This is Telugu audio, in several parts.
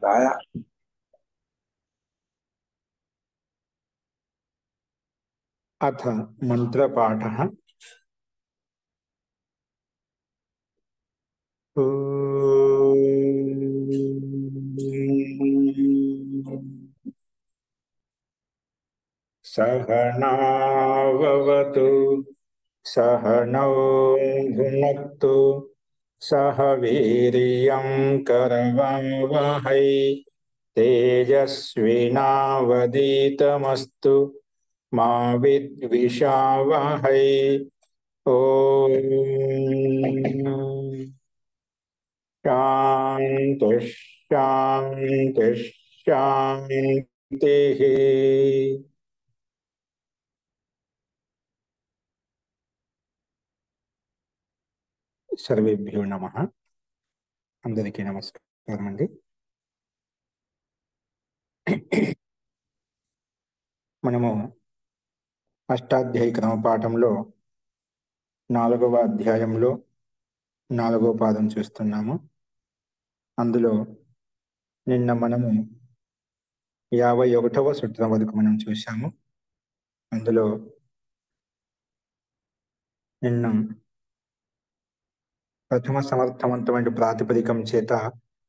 स्वाध्याय। अथ मंत्रपाठः। सहनाववतु सहनौ भुनक्तु सह वीर्यं करवावहै तेजस्विनावधीतमस्तु मा विद्विषावहै। ओम शांति शांति शांति। सर्वेभ्यो नमः। అందరికీ నమస్కారం అండి. మనము అష్టాధ్యాయ క్రమ పాఠంలో 4వ అధ్యాయంలో 4వ పాదం చూస్తున్నాము. అందులో నిన్న మనము 51వ సూత్రం వరకు మనం చూశాము. అందులో నిన్న ప్రథమ సమర్థవంతమైన ప్రాతిపదికం చేత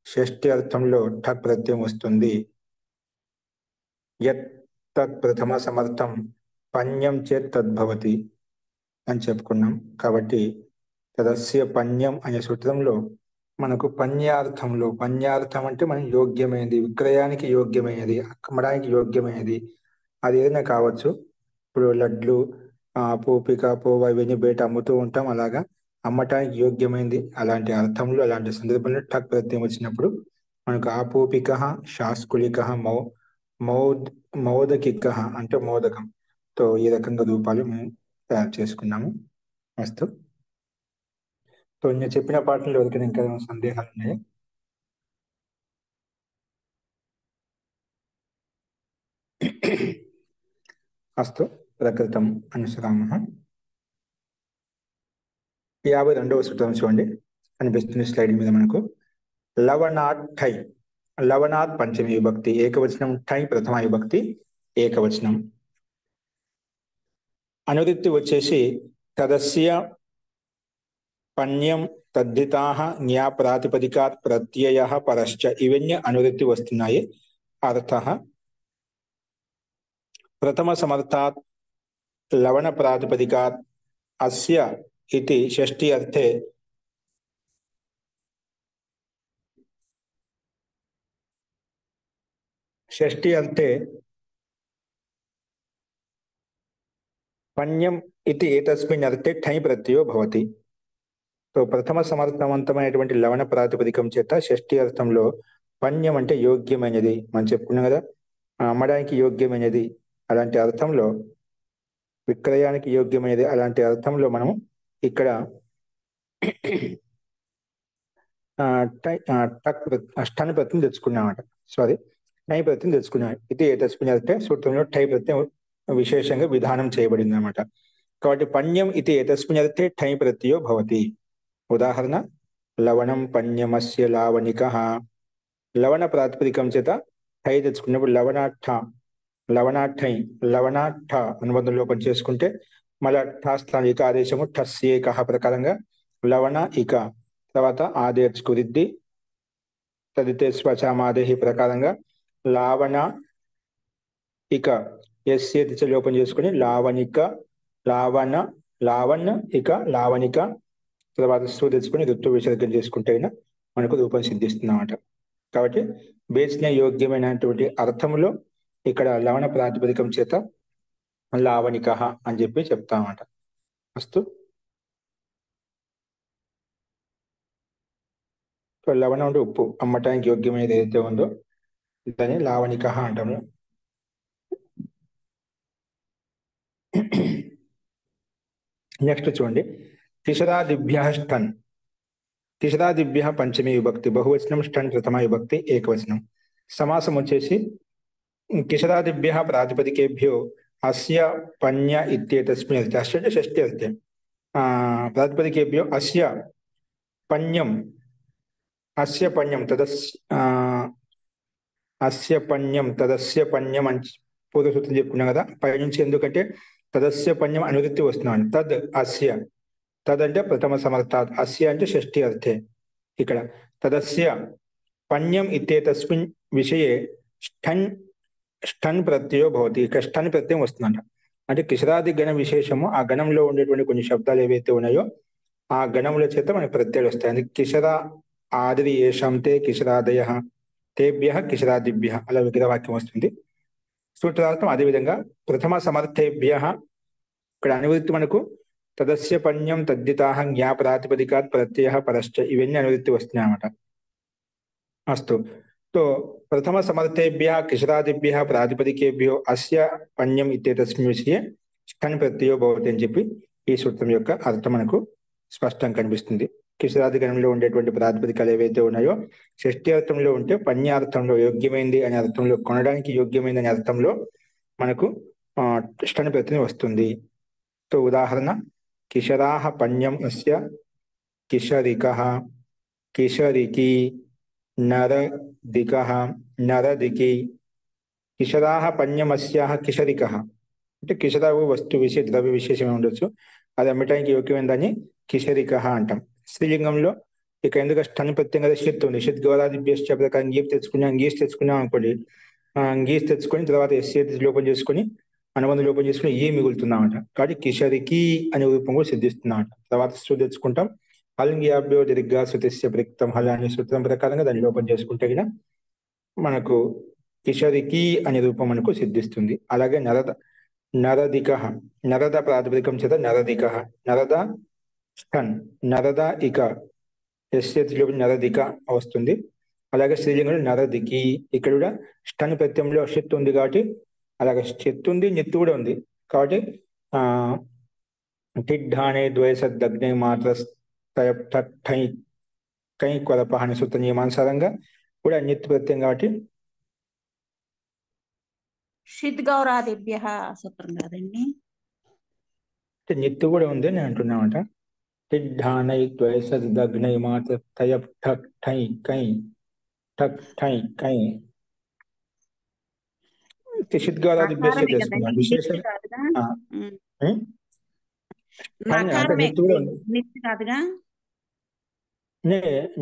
షష్ఠి అర్థంలో ఠక్ ప్రత్యయం వస్తుంది. యత్ తత్ ప్రథమ సమర్థం పన్యం చేత్ తద్భవతి అని చెప్పుకున్నాం. కాబట్టి తదస్య పన్యం అనే సూత్రంలో మనకు పన్యార్థంలో, పన్యార్థం అంటే మనం యోగ్యమైనది, విక్రయానికి యోగ్యమైనది, అమ్మడానికి యోగ్యమైనది, అది ఏదైనా కావచ్చు. ఇప్పుడు లడ్లు, పూపిక, పోవ ఇవన్నీ బయట అమ్ముతూ ఉంటాం. అలాగా అమ్మటానికి యోగ్యమైనది, అలాంటి అర్థంలో, అలాంటి సందర్భంలో ఠక్ ప్రత్యయం వచ్చినప్పుడు మనకు ఆపూపిక, శాస్కులిక, మౌదకిక అంటే మోదకం తో ఈ రకంగా రూపాలు మేము తయారు చేసుకున్నాము. మస్తు. సో నేను చెప్పిన పాటలు ఎవరికైనా ఇంకా సందేహాలు ఉన్నాయి? అస్తు ప్రకృతం అనుసరామః. 52వ సూత్రం చూడండి, కనిపిస్తుంది స్లైడ్ మీద మనకు. లవణాత్ ఠై, లవణాత్ పంచమి విభక్తి ఏకవచనం, ఠై ప్రథమ విభక్తి ఏకవచనం. అనువృత్తి వచ్చేసి తదస్య పన్యం తద్ధితాః జ్ఞా ప్రాతిపదికాత్ ప్రత్యయః పరశ్చ, ఇవన్నీ అనువృత్తి వస్తున్నాయి. అర్థః ప్రథమ సమర్థాత్ లవణ ప్రాతిపదికాత్ అస్య इति षष्ठी अर्थे षष्ठी अर्थे पन्यम इति एतस्मिन् अर्थे ठञ् प्रत्ययो भवति. तो प्रथम సమర్థవంతమైనటువంటి లవణ ప్రాతిపదికం చేత షష్ఠి అర్థంలో పన్యం అంటే యోగ్యమైనది మనం చెప్పుకున్నాం కదా, అమ్మడానికి యోగ్యమైనది, అలాంటి అర్థంలో విక్రయానికి యోగ్యమైనది, అలాంటి అర్థంలో మనము ఇక్కడ ఠన్ ప్రత్యయం తెచ్చుకున్నామట. సారీ, టై ప్రత్యయం తెచ్చుకున్నాం. ఇది తస్మిన్ అంటే సూత్రంలో టై ప్రత్యయం విశేషంగా విధానం చేయబడింది అనమాట. కాబట్టి పన్యం ఇది తస్మిన్ అర్థే టై ప్రత్యయో భవతి. ఉదాహరణ, లవణం పన్యమస్య లావణికః. లవణ ప్రాతిపదికం చేత టై తెచ్చుకున్నప్పుడు లవణాఠ, లవణాఠై, లవణాఠ అనుబంధం లోపం చేసుకుంటే మళ్ళా ఠాస్థానం ఇక ఆదేశము ఠస్యేకః ప్రకారంగా లవణ ఇక, తర్వాత ఆదేశకు రిద్ది తదితే స్వచామాదేహి ప్రకారంగా లావణ ఇక ఎస్యేతి లోపం చేసుకుని లావణిక, లావణ, లావణ్ ఇక లావణిక, తర్వాత సు తెచ్చుకుని ఋతు విసర్గం చేసుకుంటే మనకు రూపం సిద్ధిస్తుందన్నమాట. కాబట్టి బేసిన యోగ్యమైనటువంటి అర్థములో ఇక్కడ లవణ ప్రాతిపదికం చేత లావణిక అని చెప్పి చెప్తామన్నమాట. అస్తు. లవణం అంటే ఉప్పు, అమ్మటానికి యోగ్యమైనది ఏదైతే ఉందో దాన్ని లావణిక అంటాము. నెక్స్ట్ చూడండి, తిసరాదిభ్య స్టన్. తిసరాదిభ్య పంచమి విభక్తి బహువచనం, స్టన్ ప్రథమ విభక్తి ఏకవచనం. సమాసం వచ్చేసి తిసరాదిభ్య ప్రాతిపదికేభ్యో అస్య పన్య ఇత్యేతస్మిన్ అర్థే, అస్య అంటే షష్ఠి అర్థే, ప్రాతిపదికేభ్యో అస్య పన్యం, అస్య పన్యం అస్య పణ్యం తదస్య పణ్యం అని పూర్వ సూత్రం చెప్పుకున్నాం కదా. పైనుంచి ఎందుకంటే తదస్య పణ్యం అనువృత్తి వస్తున్నాను. తద్ అస్య, తద్ అంటే ప్రథమ సమర్థాత్, అస్య అంటే షష్ఠి అర్థే. ఇక్కడ తదస్య పణ్యం ఇత్యేతస్మిన్ విషయే ష్ఠన్ ష్ఠన్ ప్రత్యయో భవతి. ఇక్కడ ష్ఠన్ ప్రత్యయం వస్తుందంట. అంటే కిశరాది గణ విశేషము, ఆ గణంలో ఉండేటువంటి కొన్ని శబ్దాలు ఏవైతే ఉన్నాయో ఆ గణముల చేత మనకి ప్రత్యయాలు వస్తాయి. అందుకే కిశర ఆదిరి ఏషాం తే కిశరాదయ తేభ్య కిశరాదిభ్య అలా విగ్రహవాక్యం వస్తుంది. సూత్రార్థం అదేవిధంగా ప్రథమ సమర్థేభ్య ఇక్కడ అనువృత్తి మనకు తదస్య పణ్యం తద్దితాహ జ్ఞా ప్రాతిపదికాత్ ప్రత్యయ పరశ్చ ఇవన్నీ అనువృత్తి వస్తున్నాయి అన్నమాట. అస్తు. तो प्रथम समर्थेभ्यः किशरादिभ्यः प्रातिपदिकेभ्यो अस्य पण्यम् इत्येतस्मिन् विषये ष्ठन् प्रत्ययो भवति అని చెప్పి ఈ సూత్రం యొక్క అర్థం మనకు స్పష్టంగా కనిపిస్తుంది. కిశరాది గణంలో ఉండేటువంటి ప్రాతిపదికలు ఏవైతే ఉన్నాయో షష్ఠి అర్థంలో ఉంటే పణ్యార్థంలో యోగ్యమైంది అనే అర్థంలో, కొనడానికి యోగ్యమైంది అనే అర్థంలో మనకు ష్ఠన్ ప్రత్యయం వస్తుంది. तो ఉదాహరణ కిశరాः పణ్యం అస్య కిశరికः కిశరికి నరదికః నరదికి. కిశరాः పణ్యమస్యాः కిశరికः అంటే కిశరావు వస్తు విషయ ద్రవ్య విశేషమే ఉండొచ్చు, అది అమ్మటానికి యోగ్యమైందని కిశరికः అంటాం. స్త్రీలింగంలో ఇక ఎందుకు ష్ఠన్ ప్రత్యయం కదా, షిత్ ఉంది. షిత్ గౌరాదిభ్యశ్చ ప్రకారం గీప్ తెచ్చుకున్నాం అనుకోండి. గీస్ తెచ్చుకొని తర్వాత ఎస్సీ లోపం చేసుకొని అనుబంధ లోపం చేసుకుని ఈ మిగులుతున్నామట. కాబట్టి కిశరికి అనే రూపం కూడా సిద్ధిస్తున్నామట. తర్వాత శృతి తెచ్చుకుంటాం. హలింగ్యాభ్యో దీర్ఘ శృతిస్య ప్రిక్తం హల అనే సూత్రం ప్రకారంగా దాన్ని లోపం చేసుకుంటే గిన మనకు కిశరికి అనే రూపం మనకు సిద్ధిస్తుంది. అలాగే నరదిక, నరద ప్రాతిపదికం చేత నరదిక, నరద ష్ఠన్, నరద ఇక ఎస్లో నరదిక వస్తుంది. అలాగే స్త్రీలింగంలో నరదికి, ఇక్కడ కూడా ష్ఠన్ ప్రత్యయంలో షిత్ ఉంది కాబట్టి అలాగే షిత్ ఉంది, నిత్తు కూడా ఉంది కాబట్టి టిడ్ఢానే ద్వయసద్దగ్నే మాత్ర కై కొరప అనే సూత్ర నియమానుసారంగా కూడా నిత్తు ప్రత్యయం కాబట్టి షిత్ గౌరాదిభ్య సూత్రం కాదండి, నిత్తు కూడా ఉంది నేను అంటున్నామట. టిడ్ఢానై ద్వయసద్దగ్నై మాత్ర ఠక్ ఠై కై ఠక్ ఠై కై షిత్ గౌరాదిభ్యశ్చ చేసుకున్నాం విశేషం. అంటే నిత్తు కూడా ఉంది.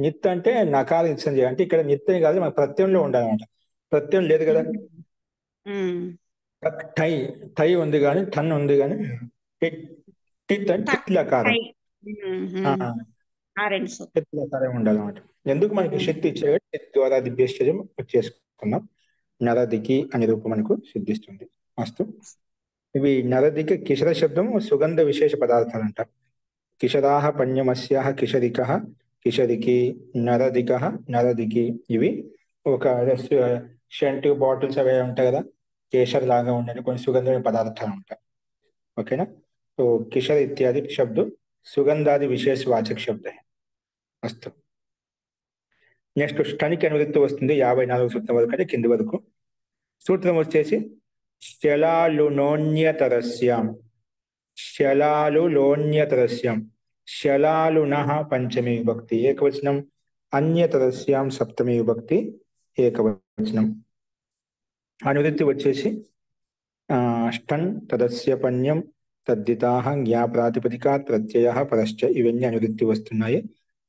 నిత్ అంటే నకారం ఇచ్చం చేయాలి అంటే ఇక్కడ నిత్యం కాదు, మన ప్రత్యయంలో ఉండాలన్నమాట. ప్రత్యయం లేదు కదా, టై టై ఉంది కానీ టన్ ఉంది కానీ టిత్ అంటే లకారం ఉండాలన్నమాట. ఎందుకు మనకి శక్తి ఇచ్చే ద్వారా దివ్యశ్చర్యం చేసుకున్నాం. నరదికి అనే రూపం మనకు సిద్ధిస్తుంది. అస్తు. ఇవి నరదికి కిశర శబ్దం సుగంధ విశేష పదార్థాలు అంటారు. కిశరాः పణ్యమస్యాः కిశరికः కిశరికి నరదికः నరదికి. ఇవి ఒక షెంట్ బాటిల్స్ అవి ఉంటాయి కదా, కేసర్ లాగా ఉండే కొన్ని సుగంధమైన పదార్థాలు ఉంటాయి. ఓకేనా. तो किशर इत्यादि शब्द सुगंधादि विशेष वाचक शब्द है. अस्तु. నెక్స్ట్ ష్ఠనికి అనువృత్తి వస్తుంది 54వ సూత్రం వరకు అంటే కింది వరకు. సూత్రం వచ్చేసి శలాలునోన్యతరస్యాం, శలాలులోన్యతరస్యాం, శలాలునః పంచమి విభక్తి ఏకవచనం, అన్యతరస్యాం సప్తమి విభక్తి ఏకవచనం. అనువృత్తి వచ్చేసి ష్ఠన్ తదస్య పణ్యం తద్దితాహ జ్ఞా ప్రాతిపదికాత్ ప్రత్యయః పరశ్చ ఇవన్నీ అనువృత్తి వస్తున్నాయి.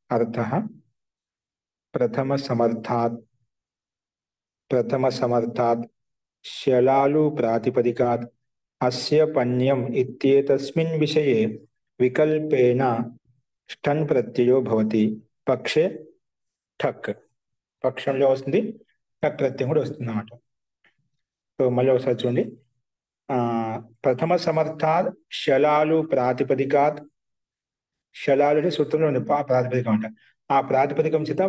అర్థః ప్రథమ సమర్థాత్ శలాలు ప్రాతిపదికాత్ అస్య పణ్యం ఇత్యేతస్మిన్ విషయే వికల్పేన ష్ఠన్ ప్రత్యయో భవతి. పక్షే ఠక్, పక్షంలో వస్తుంది, ఠక్ ప్రత్యయం కూడా వస్తుంది అన్నమాట. సో మళ్ళీ ఒకసారి చూడండి. ప్రథమ సమర్థాత్ శలాలు ప్రాతిపదికాత్, శలాలు అనే సూత్రంలో ఉంది ప్రాతిపదికం అంట. ఆ ప్రాతిపదికం చేత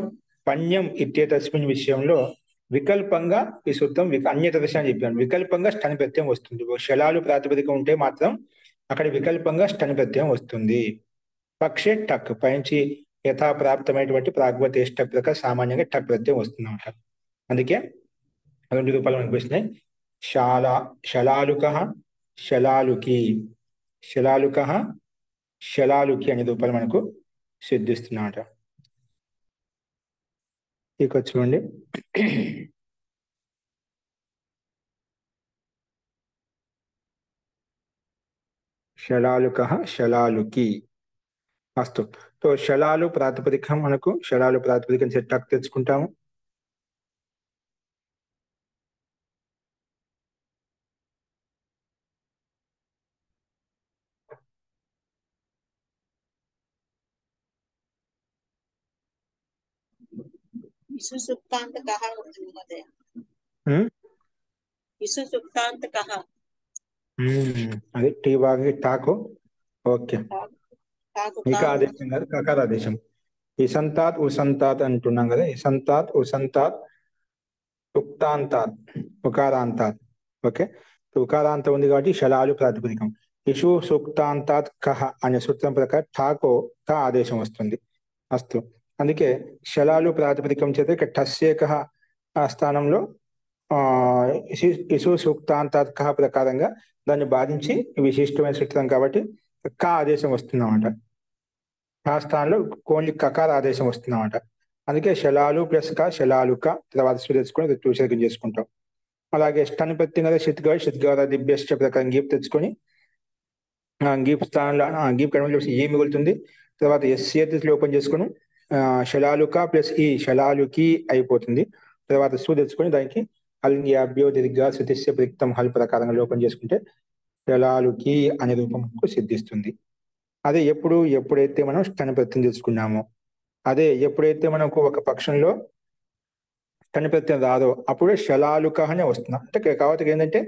పణ్యం ఇత్యేతస్మిన్ విషయంలో వికల్పంగా ఈ సూత్రం అన్యతరస్య అని చెప్పాను. వికల్పంగా ష్ఠన్ ప్రత్యయం వస్తుంది. శలాలు ప్రాతిపదికం ఉంటే మాత్రం అక్కడ వికల్పంగా ష్ఠన్ ప్రత్యయం వస్తుంది. పక్షే టక్, పైనుంచి యథాప్రాప్తమైనటువంటి ప్రాగ్వతేష్ట ప్రకారం సామాన్యంగా టక్ ప్రత్యయం వస్తుంది అన్నమాట. అందుకే 2 రూపాయలు మనకు వస్తున్నాయి. శలాలుకః శలాలుకి, శలాలుకః శలాలుకి అనే రూపాయలు మనకు సిద్ధిస్తున్నమాట. ఇక చూడండి శలాలుకః శలాలుకి. అస్తు. సో శలాలు ప్రాతిపదికం మనకు శలాలు ప్రాతిపదికం టక్ తెచ్చుకుంటాము. విసుసుప్తాంత కహ ఉంటుంది మహోదయ. ఉమ్, విసుసుప్తాంత కహ. అది టీ బాగా టాకు. ఓకే. కాకు ఇక కాకు. ఆదేశం కాదు, కకార ఆదేశం. ఇసంతాత్ ఉసంతాత్ అంటున్నాం కదా, ఇసంతాత్ ఉసంతాత్ ఉక్తాంతాత్ ఉకారాంతాత్. ఓకే. ఉకారాంతం ఉంది కాబట్టి శలాలు ప్రాతిపదికం. ఇషు సూక్తాంతాత్ కహ అనే సూత్రం ప్రకారం ఠాకో క ఆదేశం వస్తుంది. అస్తు. అందుకే శలాలు ప్రాతిపదికం చేత ఇక్కడ టస్యే కహ ఆ స్థానంలో ఆ ఇసు సూక్తాంతాత్ కహ ప్రకారంగా దాన్ని బాధించి విశిష్టమైన సూత్రం కాబట్టి క ఆదేశం వస్తుందన్నమాట. ఆ స్థానంలో ఓన్లీ కకార ఆదేశం వస్తుందన్నమాట. అందుకే శలాలు ప్లస్ క శలాలుక తర్వాత తెచ్చుకొని చూసేకం చేసుకుంటాం. అలాగే స్టన్ ప్రత్యం కదా శిత్గ శిత్గార దిభ్యశ్చ ప్రకారం గీప్ తెచ్చుకొని గీప్ స్థానంలో గీప్ కడమలో ఏ మిగులుతుంది. తర్వాత ఎస్సీ ఓపెన్ చేసుకుని శలాలుక ప్లస్ ఈ శలాలుకి అయిపోతుంది. తర్వాత సు తెచ్చుకొని దానికి అల్యాభ్యో దీర్ఘ శృతిస్య ప్రిక్తం హల్ ప్రకారంగా లోపం చేసుకుంటే శలాలుకి అనే రూపం సిద్ధిస్తుంది. అదే ఎప్పుడైతే మనం స్తన ప్రత్యయం తీసుకున్నామో, అదే ఎప్పుడైతే మనకు ఒక పక్షంలో స్తన ప్రత్యయం రాదో అప్పుడే శలాలుక అనే వస్తుంది. అంటే కాబట్టి ఏంటంటే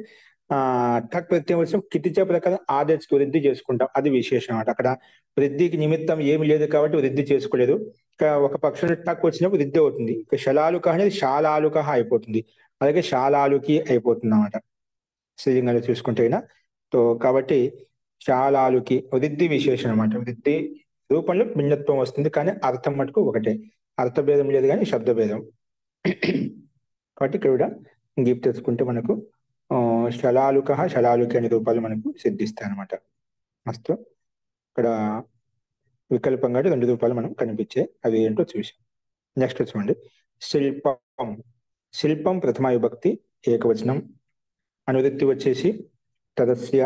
ఠక్ ప్రత్యయం వచ్చి కిటిచ ప్రకారం ఆదేశకు వృద్ధి చేసుకుంటాం. అది విశేషం అన్నమాట. అక్కడ వృద్ధికి నిమిత్తం ఏమి లేదు కాబట్టి వృద్ధి చేసుకోలేదు. ఒక పక్షంలో టక్ వచ్చినప్పుడు వృద్ధి అవుతుంది. ఇక శలాలుక అనేది శాలాలుక అయిపోతుంది. అలాగే శాలాలుకి అయిపోతుంది అన్నమాట స్త్రీలింగంలో చూసుకుంటే. సో కాబట్టి శాలాలుకి వృద్ధి విశేషం అనమాట. వృద్ధి రూపంలో భిన్నత్వం వస్తుంది కానీ అర్థం మటుకు ఒకటే. అర్థభేదం లేదు కానీ శబ్దభేదం. కాబట్టి ఇక్కడ కూడా గీప్ తెచ్చుకుంటే మనకు శలాలుక శలాలుకి అనే రూపాలు మనకు సిద్ధిస్తాయి అనమాట. మస్తు ఇక్కడ వికల్పంగా రెండు రూపాలు మనం కనిపించే అవి ఏంటో చూసాం. నెక్స్ట్ చూడండి శిల్పం. శిల్పం ప్రథమ విభక్తి ఏకవచనం. అనువృత్తి వచ్చేసి తదస్య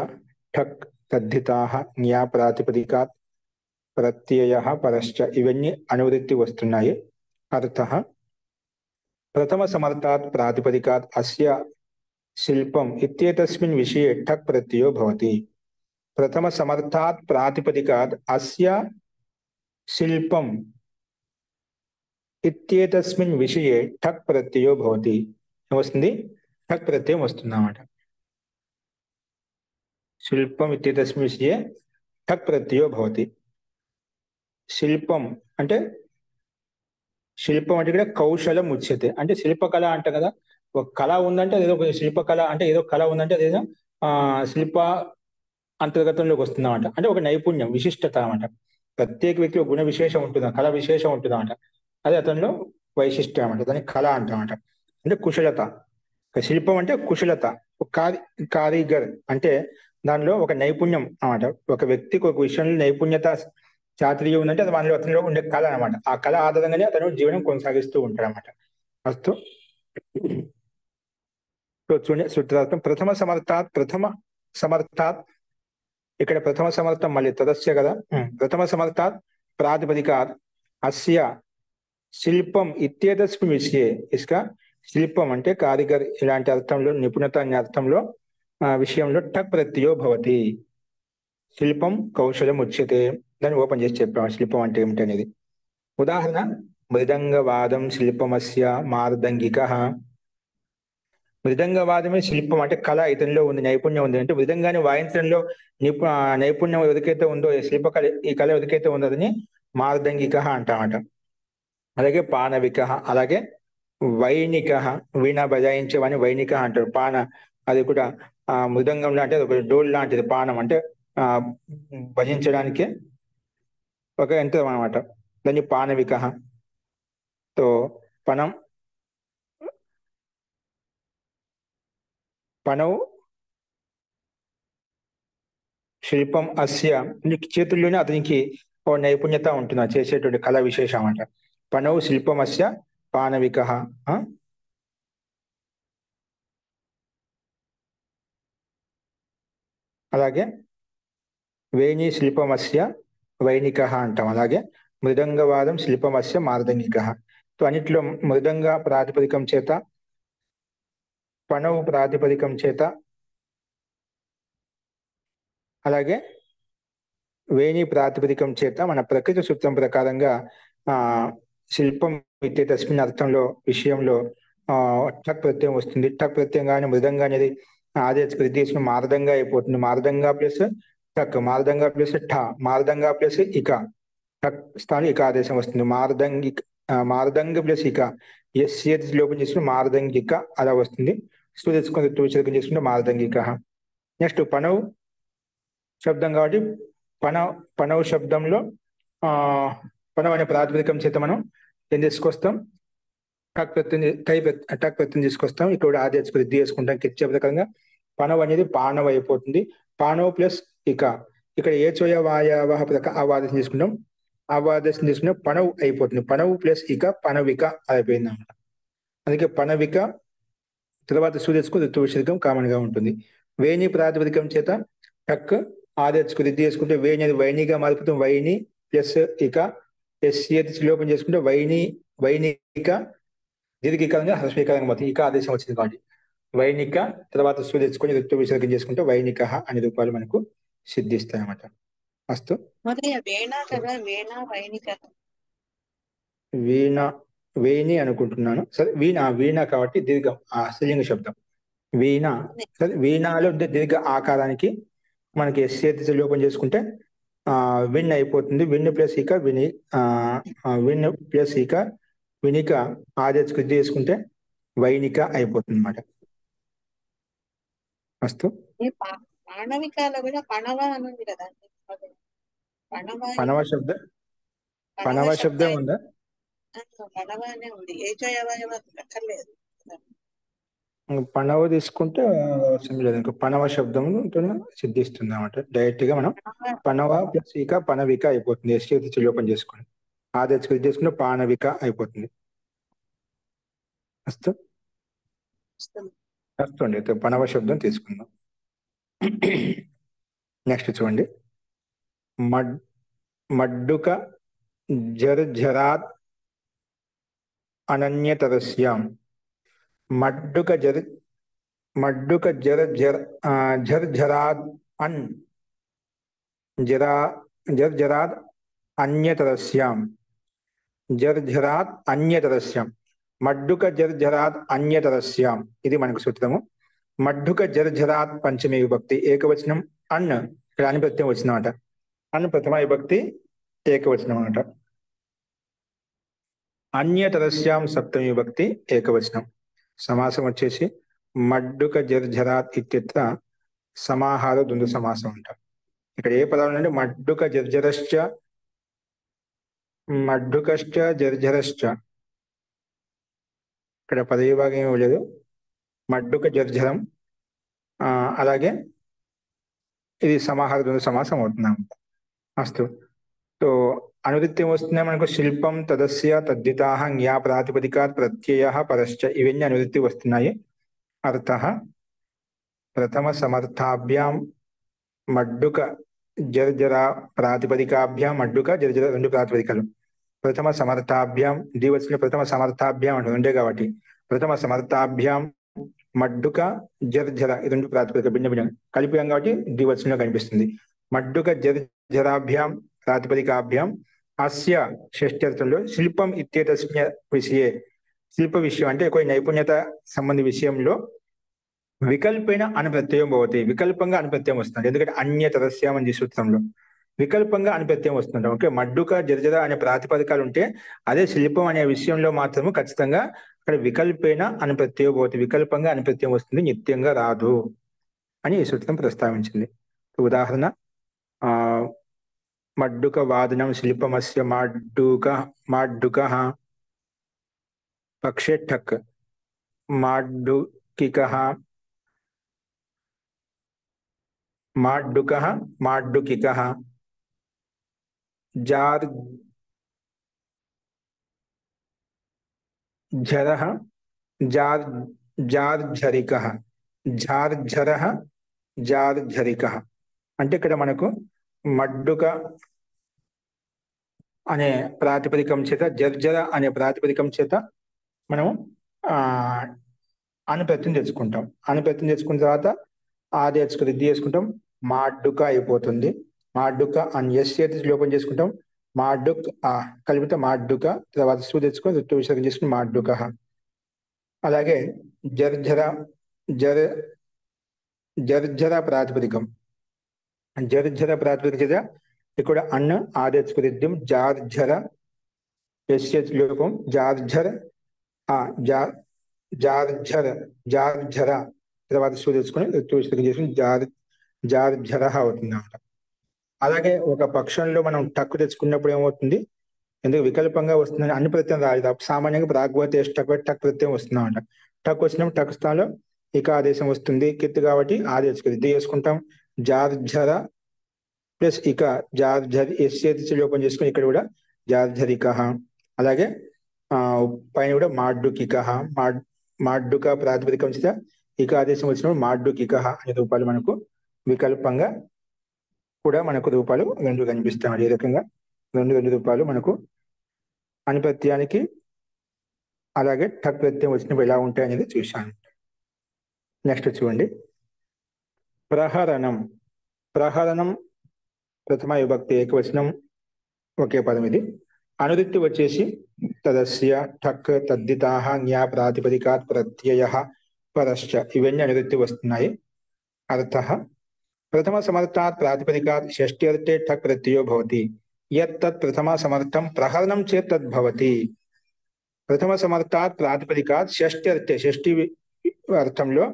ఠక్ తద్ధితాః జ్ఞా ప్రాతిపదికాత్ ప్రత్యయః పరశ్చ ఇవన్నీ అనువృత్తి వస్తున్నాయి. అర్థః ప్రథమ సమర్థాత్ ప్రాతిపదికాత్ అస్య శిల్పం ఇత్యేతస్మిన్ విషయే ఠక్ ప్రత్యయో భవతి. ప్రథమ సమర్థాత్ ప్రాతిపదికాత్ అస్య శిల్పం ఇత్యేతస్మిన్ విషయే ఠక్ ప్రత్యయో భవతి. ఏమొస్తుంది? ఠక్ ప్రత్యయం వస్తుంది అన్నమాట. శిల్పం ఇత్యేతస్మిన్ విషయే ఠక్ ప్రత్యయో భవతి. శిల్పం అంటే ఇక్కడ కౌశలం ఉచ్యతే. అంటే శిల్పకళ అంటాం కదా, ఒక కళ ఉందంటే అదేదో ఒక శిల్పకళ అంటే ఏదో కళ ఉందంటే అదేదో శిల్ప అంతర్గతంలోకి వస్తుందన్నమాట. అంటే ఒక నైపుణ్యం విశిష్టత అన్నమాట. ప్రత్యేక వ్యక్తి ఒక గుణ విశేషం ఉంటుంది, కళ విశేషం ఉంటుంది అన్నమాట. అదే అతనిలో వైశిష్ట్యం అన్నమాట. దానికి కళ అంటామన్నమాట. అంటే కుశలత. శిల్పం అంటే కుశలత. కారీగర్ అంటే దానిలో ఒక నైపుణ్యం అన్నమాట. ఒక వ్యక్తికి ఒక విషయంలో నైపుణ్యత చాతుర్యం ఉందంటే అది మనలో అతనిలో ఉండే కళ అనమాట. ఆ కళ ఆధారంగానే అతను జీవనం కొనసాగిస్తూ ఉంటాడు అనమాట. అస్తు. చూడండి సూత్రార్థం ప్రథమ సమర్థాత్ ఇక్కడ ప్రథమ సమర్థం మళ్ళీ తదస్య కదా. ప్రథమ సమర్థాత్ ప్రాతిపదికాత్ అస్య శిల్పం ఇత్యేతస్మిన్ విషయే. ఇసుక శిల్పం అంటే కారిగర్ ఇలాంటి అర్థంలో నిపుణత అనే అర్థంలో విషయంలో టక్ ప్రత్యయో భవతి. శిల్పం కౌశలం ఉచ్యతే. దాన్ని ఓపెన్ చేసి చెప్పాము శిల్పం అంటే ఏమిటి అనేది. ఉదాహరణ మృదంగవాదం శిల్పమస్య మార్దంగిక. మృదంగవాదమే శిల్పం అంటే కళ ఇతనిలో ఉంది, నైపుణ్యం ఉంది. అంటే మృదంగాన్ని వాయించడంలో నైపుణ్యం ఎదుకైతే ఉందో శిల్పకళ ఈ కళ ఎదుకైతే ఉందో అదని మార్దంగిక అంటామట. అలాగే పానవిక, అలాగే వైణిక, వీణ బజాయించేవాని వైణిక అంటారు. పాన అది కూడా మృదంగంలో అంటే ఒక డోల్ లాంటిది. పానం అంటే భజించడానికి ఒక యంత్రం అనమాట. దాన్ని పానవిక. తో పనౌ శిల్పం అస్య చేతుల్లోనే అతనికి ఓ నైపుణ్యత ఉంటుంది చేసేటువంటి కళ విశేషం అంట. పనౌ శిల్పం అస్య పానవిక. అలాగే వేణి శిల్పమస్య వైణిక అంటాం. అలాగే మృదంగవాదం శిల్పమస్య మార్దంగిక. సో అన్నిట్లో మృదంగ ప్రాతిపదికం చేత, పణవు ప్రాతిపదికం చేత, అలాగే వేణి ప్రాతిపదికం చేత మన ప్రకృతి సూత్రం ప్రకారంగా ఆ శిల్పం ఇత్తే తస్మిన్ అర్థంలో విషయంలో టక్ ప్రత్యయం వస్తుంది. టక్ ప్రత్యయం కానీ మృదంగా అనేది ఆదేశ తీసుకుని మార్దంగా అయిపోతుంది. మార్దంగా ప్లస్ టక్, మార్దంగా ప్లస్ ఠ, మార్దంగా ప్లస్ ఇక, టక్ స్థానం ఇక ఆదేశం వస్తుంది. మార్దంగ ప్లస్ ఇక ఎస్ లోపం చేసుకుని మార్దంగిక అలా వస్తుంది. సూర్యస్కొని ఋతువిసర్గం చేసుకుంటే మార్దంగిక. నెక్స్ట్ పణవ్ శబ్దం కాబట్టి పణవ్ శబ్దంలో పణవ్ అనే ప్రాతిపదికం చేత మనం ఏం తీసుకొస్తాం, టక్ ప్రత్యయం తీసుకొస్తాం. ఇక్కడ ఆదేశ వృద్ధి చేసుకుంటాం. కిచ్చే ప్రకారంగా పణవ్ అనేది పాణవ్ అయిపోతుంది. పాణవ్ ప్లస్ ఇక, ఇక్కడ ఏ చోయ వాయవ అవాదేశం తీసుకుంటాం. అవాదేశం తీసుకుంటే పణవ్ అయిపోతుంది. పణవ్ ప్లస్ ఇక పణవిక అయిపోయింది అన్నమాట. అందుకే పణవిక తర్వాత సూర్యస్కు ఋతువిసర్గం కామన్ గా ఉంటుంది. వేణి ప్రాతిపదికం చేత టక్ ఆదేశకు వృద్ధి చేసుకుంటే వేణి అనేది వైణిగా మారిపోతుంది. వైణి ప్లస్ ఇక ఎస్ లోపం చేసుకుంటే వైణిక దీర్ఘీకారంగా హస్వీకారంగా మొత్తం ఇక ఆదేశం వచ్చింది కాబట్టి వైణిక తర్వాత సూర్యస్కొని ఋతు విసర్గం చేసుకుంటే వైణిక అనే రూపాలు మనకు సిద్ధిస్తాయి అన్నమాట. అస్తు మదయ వేణ కదా, వేణ వైణిక. వేణి అనుకుంటున్నాను. సరే వీణ కాబట్టి దీర్ఘం స్త్రీలింగ శబ్దం వీణ. సరే వీణాలో దీర్ఘ ఆకారానికి మనకి ఎస్ లోపం చేసుకుంటే విన్ అయిపోతుంది. విన్ ప్లస్ ఇక విన్ ప్లస్ ఇక వినిక ఆదేశ వృద్ధి చేసుకుంటే వైణిక అయిపోతుంది అన్నమాట. అస్తు పాణవికాలో కూడా పణవ అని ఉంది కదా. పణవ శబ్దం ఉందా? పణవ అనే ఉంది. ఏ చోయవాయవ అక్కర్లేదు. పణవ తీసుకుంటే అవసరం లేదు. ఇంకా పణవ శబ్దం సిద్ధిస్తుంది అన్నమాట. డైరెక్ట్ గా మనం పణవ ప్లస్ ఇక పణవిక అయిపోతుంది. ఎస్ లోపం చేసుకుని ఆదేశ వృద్ధి చేసుకుంటే పాణవిక అయిపోతుంది. అస్తు అస్తు అండి. పణవ శబ్దం తీసుకుందాం. నెక్స్ట్ చూడండి. మడ్డుక జర్జరాత్ అనన్యతరస్యాం. మడ్డుక జర్జరాద్ జర్జరాద్ అన్యతరస్యాం. జర్జరాత్ అన్యతరస్యాం. మడ్డుక జర్జరాత్ అన్యతరస్యాం ఇది మనకు సూత్రము. మడ్డుక జర్జరాత్ పంచమి విభక్తి ఏకవచనం అన్, ఇక్కడ అని ప్రత్యయం వచ్చిందన్నమాట. అన్ ప్రథమ విభక్తి ఏకవచనం అన్నమాట. అన్యతరస్యాం సప్తమి విభక్తి ఏకవచనం. సమాసం వచ్చేసి మడ్డుక జర్జరాత్ ఇత్యత్ర సమాహార ద్వంద్వ సమాసం అంటాం. ఇక్కడ ఏ పదాలు అంటే మడ్డుక జర్జరశ్చ, మడ్డుకశ్చ జర్జరశ్చ. ఇక్కడ పదవిభాగం ఏమీ లేదు. మడ్డుక జర్జరం అలాగే ఇది సమాహార ద్వంద్వ సమాసం అవుతున్నాం. అస్తు. సో అనువృత్తి వస్తున్నాయి మనకు. శిల్పం తదస్య తద్దితాః జ్ఞా ప్రాతిపదికాత్ ప్రత్యయః పరశ్చ ఇవన్నీ అనువృత్తి వస్తున్నాయి. అర్థః ప్రథమ సమర్థాభ్యాం మడ్డుక జర్జరా ప్రాతిపదికాభ్యాం. మడ్డుక జర్జర రెండు ప్రాతిపదికలు. ప్రథమ సమర్థాభ్యాం ద్వివచన ప్రథమ సమర్థాభ్యాం అంటే రెండే కాబట్టి ప్రథమ సమర్థాభ్యాం మడ్డుక జర్జర ఈ రెండు ప్రాతిపదిక భిన్న భిన్న కలిపియం కాబట్టి ద్వివచనంలో కనిపిస్తుంది. మడ్డుక జర్జరాభ్యాం ప్రాతిపదికాభ్యాం అస్య షష్ఠ్యర్థంలో శిల్పం ఇత్యేతస్మిన్ విషయే. శిల్ప విషయం అంటే ఒక నైపుణ్యత సంబంధి విషయంలో వికల్పేన అనుప్రత్యయం భవతి. వికల్పంగా అనుప్రత్యయం వస్తుంది. ఎందుకంటే అన్యతరస్యాం అనే సూత్రంలో వికల్పంగా అనుప్రత్యయం వస్తుంది. ఓకే, మడ్డుక జర్జర అనే ప్రాతిపదికాలు ఉంటే అదే శిల్పం అనే విషయంలో మాత్రము ఖచ్చితంగా అక్కడ వికల్పేన అనుప్రత్యయం భవతి. వికల్పంగా అనుప్రత్యయం వస్తుంది, నిత్యంగా రాదు అని ఈ సూత్రం ప్రస్తావించింది. ఉదాహరణ మడ్డుక వాదనం శిల్పమస్య మాడ్డుక పక్షే ఠక్ మాడ్డుకికః మాడ్డుకః మాడ్డుకికః జార్ఝరః జార్ఝరికః జార్ఝరః జార్ఝరికః. అంటే ఇక్కడ మనకు మడ్డుక అనే ప్రాతిపదికం చేత, జర్జర అనే ప్రాతిపదికం చేత మనము ఆ అనుప్రత్యం తెచ్చుకుంటాం. అనుప్రత్యం తెచ్చుకున్న తర్వాత ఆదేశకు రిద్ది చేసుకుంటాం, మాడ్డుక అయిపోతుంది. మాడ్డుక అని ఎస్ చేతి లోపం చేసుకుంటాం, మాడ్డుక్ కలిపితే మాడ్డుక, తర్వాత సు తెచ్చుకొని ఋతు విసర్గం చేసుకుని మాడ్డుక. అలాగే జర్జర జర్జర ప్రాతిపదికం, జర్జర ప్రాతిపదిక చేత ఇక్కడ అన్న ఆదేశకు రిద్యం జార్జర, ఎస్ చేతి లోపం జార్జర్, జార్జర జార్జర, తర్వాత సు తెచ్చుకొని ఋతు విసర్గం చేసుకుని జార్జర అవుతుంది అన్నమాట. అలాగే ఒక పక్షంలో మనం టక్కు తెచ్చుకున్నప్పుడు ఏమవుతుంది, ఎందుకు వికల్పంగా వస్తుందని అన్ని ప్రత్యయం రాదు. సామాన్యంగా ప్రాగ్భవతే టక్ టక్ ప్రత్యయం వస్తుందన్నమాట. టక్ వచ్చినప్పుడు టక్ స్థానంలో ఇక ఆదేశం వస్తుంది, కిత్ కాబట్టి ఆదేశం రిద్ది చేసుకుంటాం. జార్జర ప్లస్ ఇక జార్జర్, ఎస్ చేతి ఓపెన్ చేసుకుని ఇక్కడ కూడా జార్జరిక. అలాగే పైన కూడా మాడ్డుకిక, మాడ్డుక ప్రాతిపదికం చేత ఇక ఆదేశం వచ్చినప్పుడు మాడ్డుకిక అనే రూపాలు మనకు వికల్పంగా కూడా మనకు రూపాలు రెండు కనిపిస్తాయి. ఏ రకంగా రెండు రూపాలు మనకు అనుప్రత్యానికి అలాగే టక్ ప్రత్యయం వచ్చినప్పుడు ఎలా ఉంటాయి అనేది చూశాను. నెక్స్ట్ చూడండి, ప్రహరణం. ప్రహరణం ప్రథమ విభక్తి ఏకవచనం, ఒకే పదం ఇది. అనుదిత్తి వచ్చేసి తదస్య, టక్, తద్దితాహ, జ్ఞా ప్రాతిపదికాత్ ప్రత్యయ, పరశ్చ, ఇవన్నీ అనుదిత్తి వస్తున్నాయి. అర్థః ప్రథమ సమర్థాత్ ప్రాతిపదికాత్ షష్ఠి అర్థే టక్ ప్రత్యయో భవతి. యత్తత్ ప్రథమ సమర్థం ప్రహరణం చేత్ తద్భవతి. ప్రథమ సమర్థాత్ ప్రాతిపదికాత్ షష్ఠి అర్థే, షష్ఠి అర్థంలో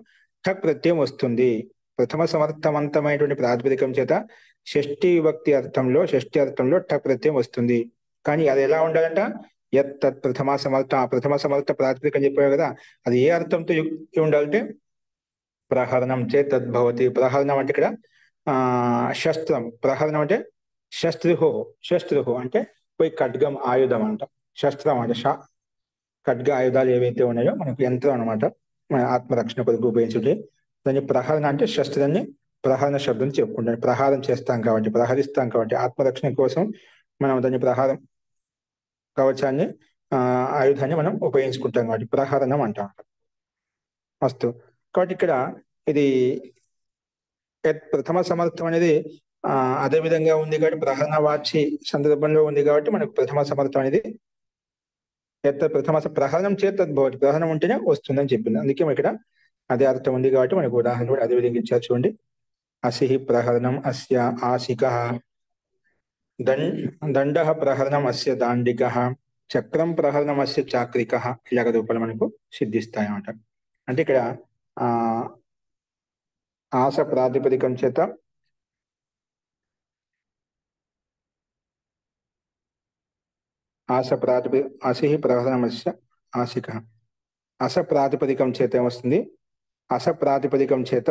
టక్ ప్రత్యయం వస్తుంది. ప్రథమ సమర్థవంతమైనటువంటి ప్రాతిపదికం చేత షష్ఠి విభక్తి అర్థంలో, షష్ఠి అర్థంలో టక్ ప్రత్యయం వస్తుంది. కానీ అది ఎలా ఉండాలంట, యత్తత్ ప్రథమ సమర్థ, ప్రథమ సమర్థ ప్రాతిపదికం చెప్పారు కదా, అది ఏ అర్థంతో ఉండాలంటే ప్రహరణం చేత్ తద్భవతి. ప్రహరణం అంటే ఇక్కడ శస్త్రం, ప్రహరణం అంటే శస్త్రుహో, శస్త్రుహో అంటే పోయి ఖడ్గం ఆయుధం అంట, శస్త్రం అంటే ఖడ్గ ఆయుధాలు ఏవైతే ఉన్నాయో మనకు యంత్రం అనమాట, మన ఆత్మరక్షణ కొరకు ఉపయోగించుంటే దాన్ని ప్రహరణ అంటే శస్త్రాన్ని ప్రహరణ శబ్దం చెప్పుకుంటాం. ప్రహారం చేస్తాం కాబట్టి, ప్రహరిస్తాం కాబట్టి ఆత్మరక్షణ కోసం మనం దాన్ని ప్రహారం కవచాన్ని ఆయుధాన్ని మనం ఉపయోగించుకుంటాం కాబట్టి ప్రహరణం అంటాం. అస్తు, కాబట్టి ఇక్కడ ఇది ప్రథమ సమర్థం అనేది అదే విధంగా ఉంది కాబట్టి ప్రహరణ వాచి సందర్భంలో ఉంది కాబట్టి మనకు ప్రథమ సమర్థం అనేది ప్రథమ ప్రహరణం చేత్ తద్భవతి, ప్రహరణం ఉంటేనే వస్తుందని చెప్పింది. అందుకే ఇక్కడ అదే అర్థం ఉంది కాబట్టి మనకు ఉదాహరణ కూడా అదే విధంగా ఇచ్చారు చూడండి. అసిహి ప్రహరణం అస్య ఆసికః, దండః ప్రహరణం అస్య దాండికః, చక్రం ప్రహరణం అస్య చాక్రికః, ఇలాగ రూపాలు మనకు సిద్ధిస్తాయి అన్నమాట. అంటే ఇక్కడ ఆస ప్రాతిపదికం చేత అసిహి ప్రహరణం అస్య ఆసికః, అస ప్రాతిపదికం చేత ఏమొస్తుంది, అస ప్రాతిపదికం చేత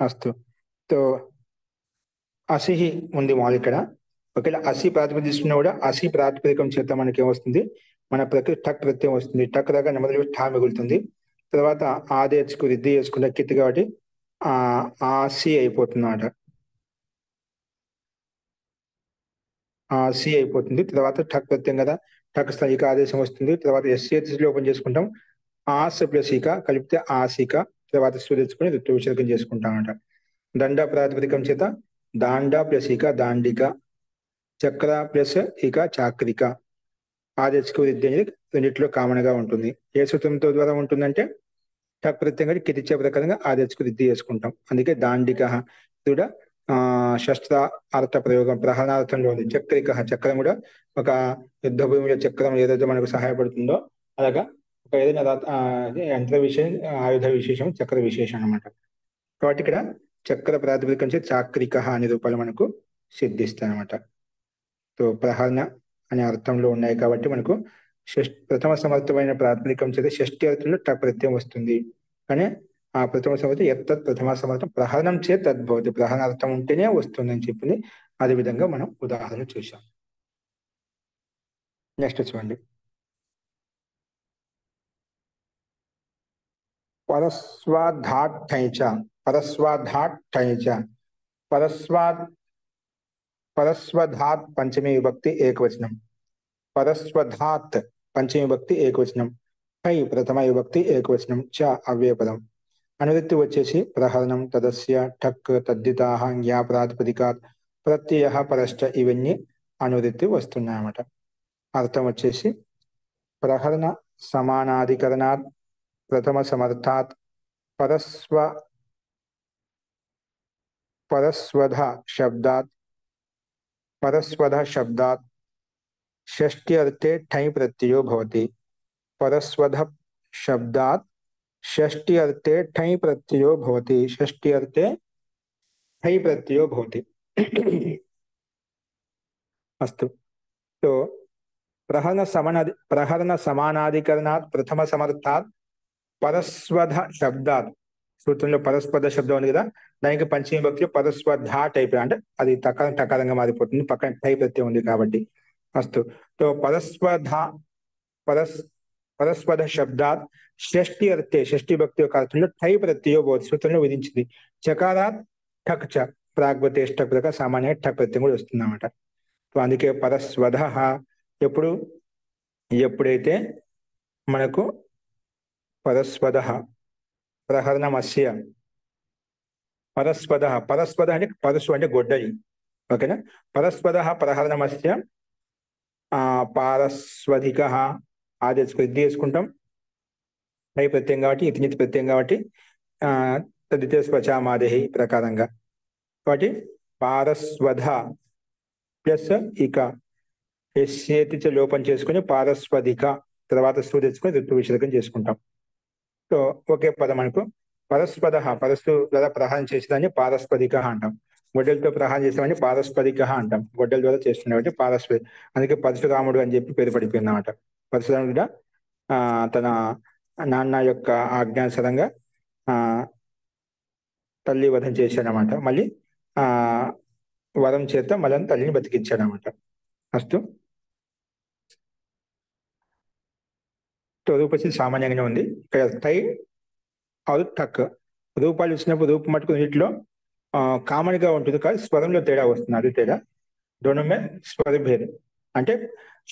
అస్తు, తో అసిహి ఉంది మాది ఇక్కడ. ఒకవేళ అసి ప్రాతిపదిక తీసుకున్నా కూడా అసి ప్రాతిపదికం చేత మనకి ఏమొస్తుంది, మన టక్ ప్రత్యయం వస్తుంది. టక్ దాకా నెమ్మది ఠా మిగులుతుంది. తర్వాత ఆదేశకు రిద్ది చేసుకుంటే కిత్ కాబట్టి సి అయిపోతుంది అన్నమాట, సి అయిపోతుంది. తర్వాత టక్ ప్రత్యయం కదా, టక్ స్థాయిక ఆదేశం వస్తుంది. తర్వాత ఎస్సీలో ఓపెన్ చేసుకుంటాం, ఆస్ ప్లస్ ఇక కలిపితే ఆసిక, తర్వాత సు తెచ్చుకొని ఋతు విసర్గం చేసుకుంటాం అన్నమాట. దండ ప్రాతిపదికం చేత దాండ ప్లస్ ఇక దాండిక, చక్ర ప్లస్ ఇక చాక్రిక, ఆదేశకు రిద్ది అనేది రెండిట్లో కామన్ గా ఉంటుంది. ఏ సూత్రంతో ద్వారా ఉంటుందంటే టక్ ప్రత్యయం కాబట్టి కితిచ్చే ప్రకారంగా ఆదేశకు రిద్ది చేసుకుంటాం. అందుకే దాండిక కూడా శస్త్ర అర్థ ప్రయోగం ప్రహరణార్థంలో ఉంది. చక్రిక, చక్రం కూడా ఒక యుద్ధ భూమిలో చక్రం ఏదైతే మనకు సహాయపడుతుందో అలాగా ఒక ఏదైనా యంత్ర విశేషం, ఆయుధ విశేషం, చక్ర విశేషం అన్నమాట. కాబట్టి ఇక్కడ చక్ర ప్రాతిపదికం చేత చాక్రిక అనే రూపాలు మనకు సిద్ధిస్తాయి అన్నమాట. సో ప్రహరణ అనే అర్థంలో ఉన్నాయి కాబట్టి మనకు ప్రథమ సమర్థమైన ప్రాతిపదికం చేత షష్ఠి అర్థంలో టక్ ప్రత్యయం వస్తుంది. కానీ ఆ ప్రథమ సమర్థం ఎత్తత్ ప్రథమ సమర్థం ప్రహరణం చేత్ తద్భవతి, ప్రహరణ అర్థం ఉంటేనే వస్తుంది అని చెప్పింది. అదే విధంగా మనం ఉదాహరణ చూసాం. నెక్స్ట్ చూడండి. పరస్వాధాట్టైచ పరస్వాధాట్టైచ పరస్వాద్ పరస్వధాత్ పంచమీ విభక్తి ఏకవచనం. పరస్వధాత్ పంచమీ విభక్తి ఏకవచనం. టై ప్రథమ విభక్తి ఏకవచనం. చ అవ్యయపదం. అనువృత్తి వచ్చేసి ప్రహరణం, తదస్య, ఠక్, తద్దితాహ, జ్ఞా ప్రాతిపదికాత్, ప్రత్యయ, పరశ్చ ఇవన్నీ అనువృత్తి వస్తున్నాయన్నమాట. అర్థం వచ్చేసి ప్రహరణ సమానాధికరణాత్ ప్రథమ సమర్థాత్ పరస్వధ శబ్దాత్ షష్ఠి అర్థే ఠై ప్రత్యయో భవతి. పరస్వధ శబ్దాత్ షష్ఠి అర్థే ఠై ప్రత్యయో భవతి. షష్ఠి అర్థే ఠై ప్రత్యయో భవతి. అస్తు. సో ప్రహరణ సమానాధికరణాత్ ప్రథమ సమర్థాత్ పరస్వధ శబ్దాత్. సూత్రంలో పరస్పద శబ్దం ఉంది కదా, దానికి పంచమీ విభక్తిలో పరస్వధ టైప్, అంటే అది టకారంగా మారిపోతుంది, పక్కన టై ప్రత్యయం ఉంది కాబట్టి. అస్తు. సో పరస్పద శబ్దాత్ షష్ఠి అర్థే, షష్ఠి భక్తి యొక్క అర్థంలో టై ప్రత్యయో భవతి. సూత్రంలో విధించింది. చకారాత్ ఠక్ చ ప్రాగ్వతే ఠక్ ప్రకారం సామాన్య ఠక్ ప్రత్యయం కూడా వస్తుంది అన్నమాట. సో అందుకే పరస్వధ ఎప్పుడైతే మనకు పరస్వధ ప్రహరణమస్య పరస్పద అంటే పరస్సు అంటే గొడ్డలి, ఓకేనా. పరస్పద ప్రహరణమస్య పారస్వధిక ఆది ఇది వేసుకుంటాం, టై ప్రత్యయం కాబట్టి, ఇతి ప్రత్యయం కాబట్టి తదితే స్వచామాదేహి ప్రకారంగా. కాబట్టి పారస్వధ ప్లస్ ఇక ఎస్యేతి లోపం చేసుకుని పారస్వధిక, తర్వాత సు తెచ్చుకొని ఋతు విషేకం చేసుకుంటాం. సో ఒకే పదం మనకు పరస్పద, పరస్సు ద్వారా ప్రహారం చేసేదాన్ని పారస్పదిక అంటాం. గొడ్డలతో ప్రహారం చేసేదాన్ని పారస్పదిక అంటాం. గొడ్డల ద్వారా చేస్తున్నాం కాబట్టి పారస్పది. అందుకే పరశురాముడు అని చెప్పి పేరు పడిపోయింది అన్నమాట. పరశురాముడు కూడా తన నాన్న యొక్క ఆజ్ఞానుసారంగా తల్లి వధం చేశాడనమాట. మళ్ళీ వరం చేత మళ్ళీ తల్లిని బతికించాడనమాట. అస్తు. రూపసి సామాన్యంగానే ఉంది. ఇక్కడ టై అది టక్ రూపాలు ఇచ్చినప్పుడు రూపం మటుకు వీటిలో కామన్ గా ఉంటుంది, కానీ స్వరంలో తేడా వస్తుంది. అది తేడా. దొనమే స్వరభేదం అంటే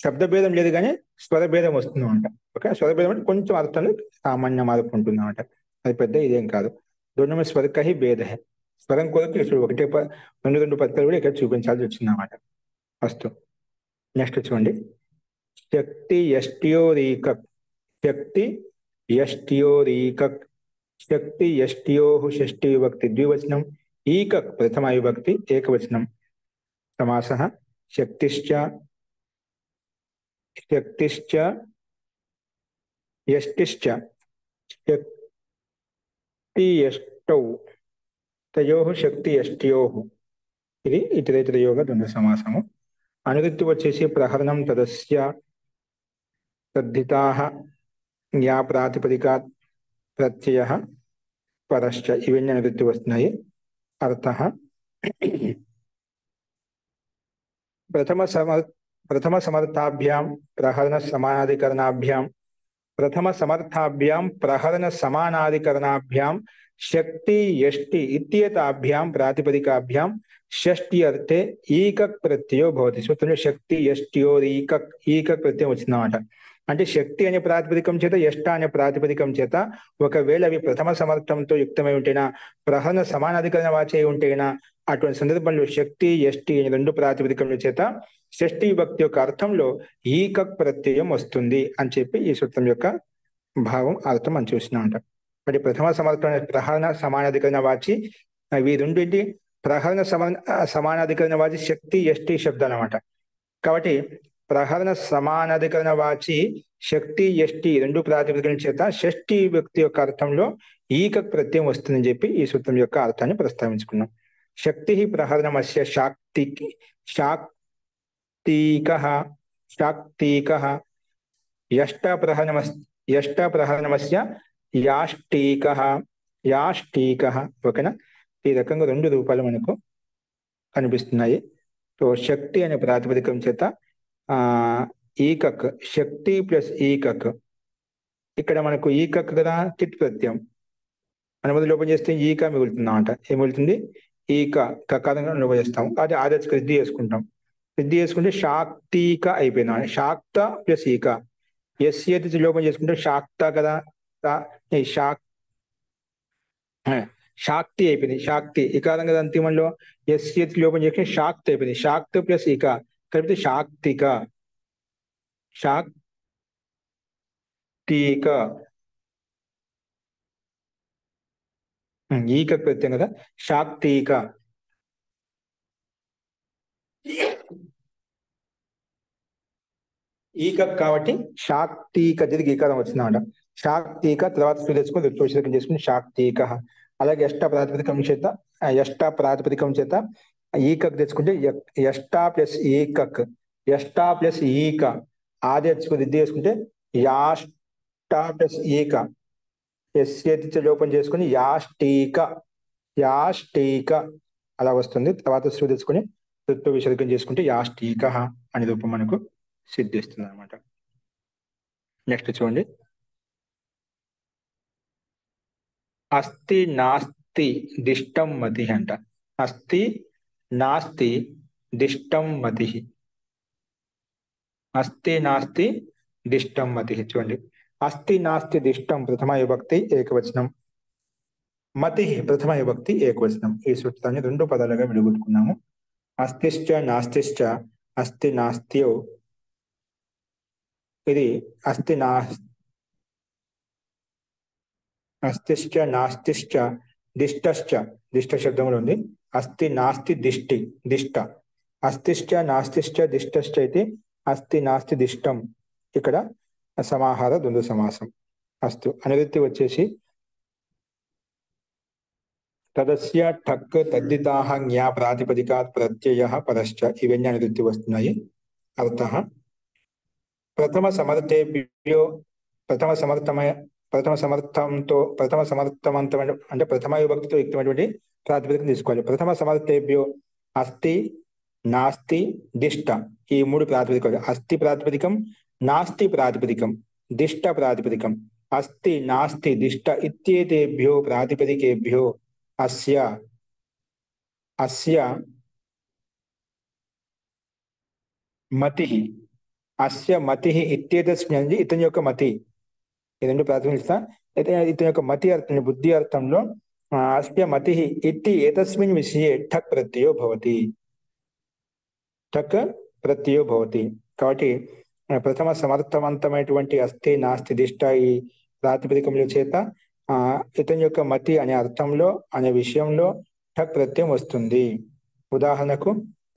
శబ్దభేదం లేదు కానీ స్వరభేదం వస్తుంది అనమాట. ఓకే, స్వరభేదం అంటే కొంచెం అర్థంలో సామాన్య మార్పు ఉంటుంది అనమాట. అది పెద్ద ఇదేం కాదు. దొనమే స్వరకహి భేద. స్వరం కొరకు ఒకటే రెండు పత్రాలు కూడా ఇక్కడ చూపించాల్సి వచ్చింది అన్నమాట. అస్తు. నెక్స్ట్ చూడండి. శక్తి యష్ట్యోరీక. శక్తి యష్ట్యోరీక. శక్తి యష్ట్యో షష్ఠి విభక్తి ద్వివచనం. ఈక ప్రథమ విభక్తి ఏకవచనం. సమాస శక్తిశ్చ యష్టిశ్చ శక్తి యష్టౌ తయోః శక్తి యష్ట్యోః. ఇది ఇతరేతర యోగ ద్వంద్వ సమాసము. అనువృత్తి వచ్చేసి ప్రహరణం, తదస్య, తద్ధితాః, జ్ఞా ప్రాతిపదికాత్, ప్రత్యయః, పరశ్చ ఇవన్నీ అనువృత్తి వస్తున్నాయి. అర్థః ప్రథమ సమర్థాభ్యాం ప్రహరణ సమానాధికరణాభ్యాం శక్తి యష్టి ఇత్యేతాభ్యాం ప్రాతిపదికాభ్యాం షష్ఠి అర్థే ఈకక్ ప్రత్యయో భవతి. సూత్రంలో శక్తి యష్ట్యోరీకక్ ఈకక్ ప్రత్యయం వచ్చిందన్నమాట. అంటే శక్తి అనే ప్రాతిపదికం చేత, యష్ట అనే ప్రాతిపదికం చేత ఒకవేళ అవి ప్రథమ సమర్థంతో యుక్తమై ఉంటేనా, ప్రహరణ సమానాధికరణ వాచే ఉంటేనా, అటువంటి సందర్భంలో శక్తి యష్టి అనే రెండు ప్రాతిపదికముల చేత షష్ఠి విభక్తి యొక్క అర్థంలో ఈకక్ ప్రత్యయం వస్తుంది అని చెప్పి ఈ సూత్రం యొక్క భావం అర్థం అని చూసినామంట. అంటే ప్రథమ సమర్థం ప్రహరణ సమానాధికరణ వాచి ఇవి రెండు ఏంటి, ప్రహరణ సమానాధికరణ వాచి శక్తి యష్టి శబ్దాలు అన్నమాట. కాబట్టి ప్రహరణ సమానాధికరణ వాచి శక్తి యష్టి రెండు ప్రాతిపదికల చేత షష్ఠి వ్యక్తి యొక్క అర్థంలో ఈకక్ ప్రత్యయం వస్తుందని చెప్పి ఈ సూత్రం యొక్క అర్థాన్ని ప్రస్తావించుకున్నాం. శక్తి ప్రహరణమస్య శాక్తికః యష్ట ప్రహరణమస్య యాష్టీకః. ఓకేనా. ఈ రకంగా రెండు రూపాలు మనకు కనిపిస్తున్నాయి. సో శక్తి అనే ప్రాతిపదికం చేత ఈకక్, శక్తి ప్లస్ ఈకక్. ఇక్కడ మనకు ఈకక్ కదా కిట్ ప్రత్యయం, అనుమతి లోపం చేస్తే ఈక మిగులుతుంది అన్నమాట. ఏం మిగులుతుంది? ఈక, కకారంగా లోపం చేస్తాం, అది ఆదర్శ వృద్ధి చేసుకుంటాం. వృద్ధి చేసుకుంటే శాక్తీక అయిపోయింది. శాక్త ప్లస్ ఈక, ఎస్ లోపం చేసుకుంటే శాక్త కదా, శాక్తి అయిపోయింది. శాక్తి ఇకారం కదా అంతిమంలో, ఎస్ లోపం చేసుకుంటే శాక్తి అయిపోయింది. శాక్త ప్లస్ ఈక కలిపితే శాక్తిక, శాక్తిక. ఈక ప్రత్యయం కదా, శాక్తిక. ఈక కాబట్టి శాక్తిక తిరిగి ఈకారం వచ్చిందన్నమాట. శాక్తిక తర్వాత తెచ్చుకుని ఋత్వశకం చేసుకుని శాక్తిక. అలాగే ఎష్ట ప్రాతిపదికం చేత ఈకక్ తెచ్చుకుంటే ఎష్టా ప్లస్ ఈకక్, ఎష్టా ప్లస్ ఈక. ఆది వృద్ధి చేసుకుంటే యాష్టా ప్లస్ ఈక, ఎస్ లోపం చేసుకుని యాష్టీక, యాష్టీక అలా వస్తుంది. తర్వాత శృ తెచ్చుకుని ఋత్వ విసర్గం చేసుకుంటే యాష్టీక అనే రూపం మనకు సిద్ధిస్తుంది అనమాట. నెక్స్ట్ చూడండి, అస్తి నాస్తి దిష్టం మతి అంట. అస్తి నాస్తి దిష్టం మతి, అస్తి నాస్తి దిష్టం మతి. చూడండి, అస్తి నాస్తి దిష్టం ప్రథమ విభక్తి ఏకవచనం, మతి ప్రథమ విభక్తి ఏకవచనం. ఈ సూత్రాన్ని రెండు పదాలుగా విడగొట్టుకున్నాము. అస్తిశ్చ నాస్తిశ్చ, అస్తి నాస్త్యో, ఇది అస్తి అస్తిశ్చ నాస్తిశ్చ దిష్టశ్చ, దిష్ట శబ్దంలో ఉంది. అస్తి నాస్తి దిష్టి, దిష్ట. అస్తిశ్చ నాస్తిశ్చ దిష్టశ్చ అయితే అస్తి నాస్తి దిష్టం. ఇక్కడ సమాహార ద్వంద్వ సమాసం. అస్తు అనువృత్తి వచ్చేసి తదస్య ఠక్ తద్దితాః జ్ఞా ప్రాతిపదికాత్ ప్రత్యయః పరశ్చ, ఇవన్నీ అనువృత్తి వస్తున్నాయి. అర్థః ప్రథమ సమర్థేభ్యో, ప్రథమ సమర్థవంతమైన అంటే ప్రథమ విభక్తితో యుక్తమైనటువంటి ప్రాతిపదికం తీసుకోవాలి. ప్రథమ సమర్థేభ్యో అస్తి నాస్తి దిష్ట, ఈ మూడు ప్రాతిపదికలు. అస్తి ప్రాతిపదికం, నాస్తి ప్రాతిపదికం, దిష్ట ప్రాతిపదికం. అస్తి నాస్తి దిష్ట ఇత్యేతేభ్యో ప్రాతిపదికేభ్యో అస్య మతి, అస్య మతి ఇత్యేతస్మిన్, ఇతని యొక్క మతి. ఈ రెండు ప్రాతిపదిస్తా. ఇతని యొక్క మతి అర్థం, బుద్ధి అర్థంలో అస్య మతి ఇతి ఏతస్మిన్ విషయే ఠక్ ప్రత్యయో భవతి, ఠక్ ప్రత్యయో భవతి. కాబట్టి ప్రథమ సమర్థవంతమైనటువంటి అస్తి నాస్తి దిష్ట ఈ ప్రాతిపదికముల చేత ఇతని యొక్క మతి అనే అర్థంలో అనే విషయంలో ఠక్ ప్రత్యయం వస్తుంది. ఉదాహరణకు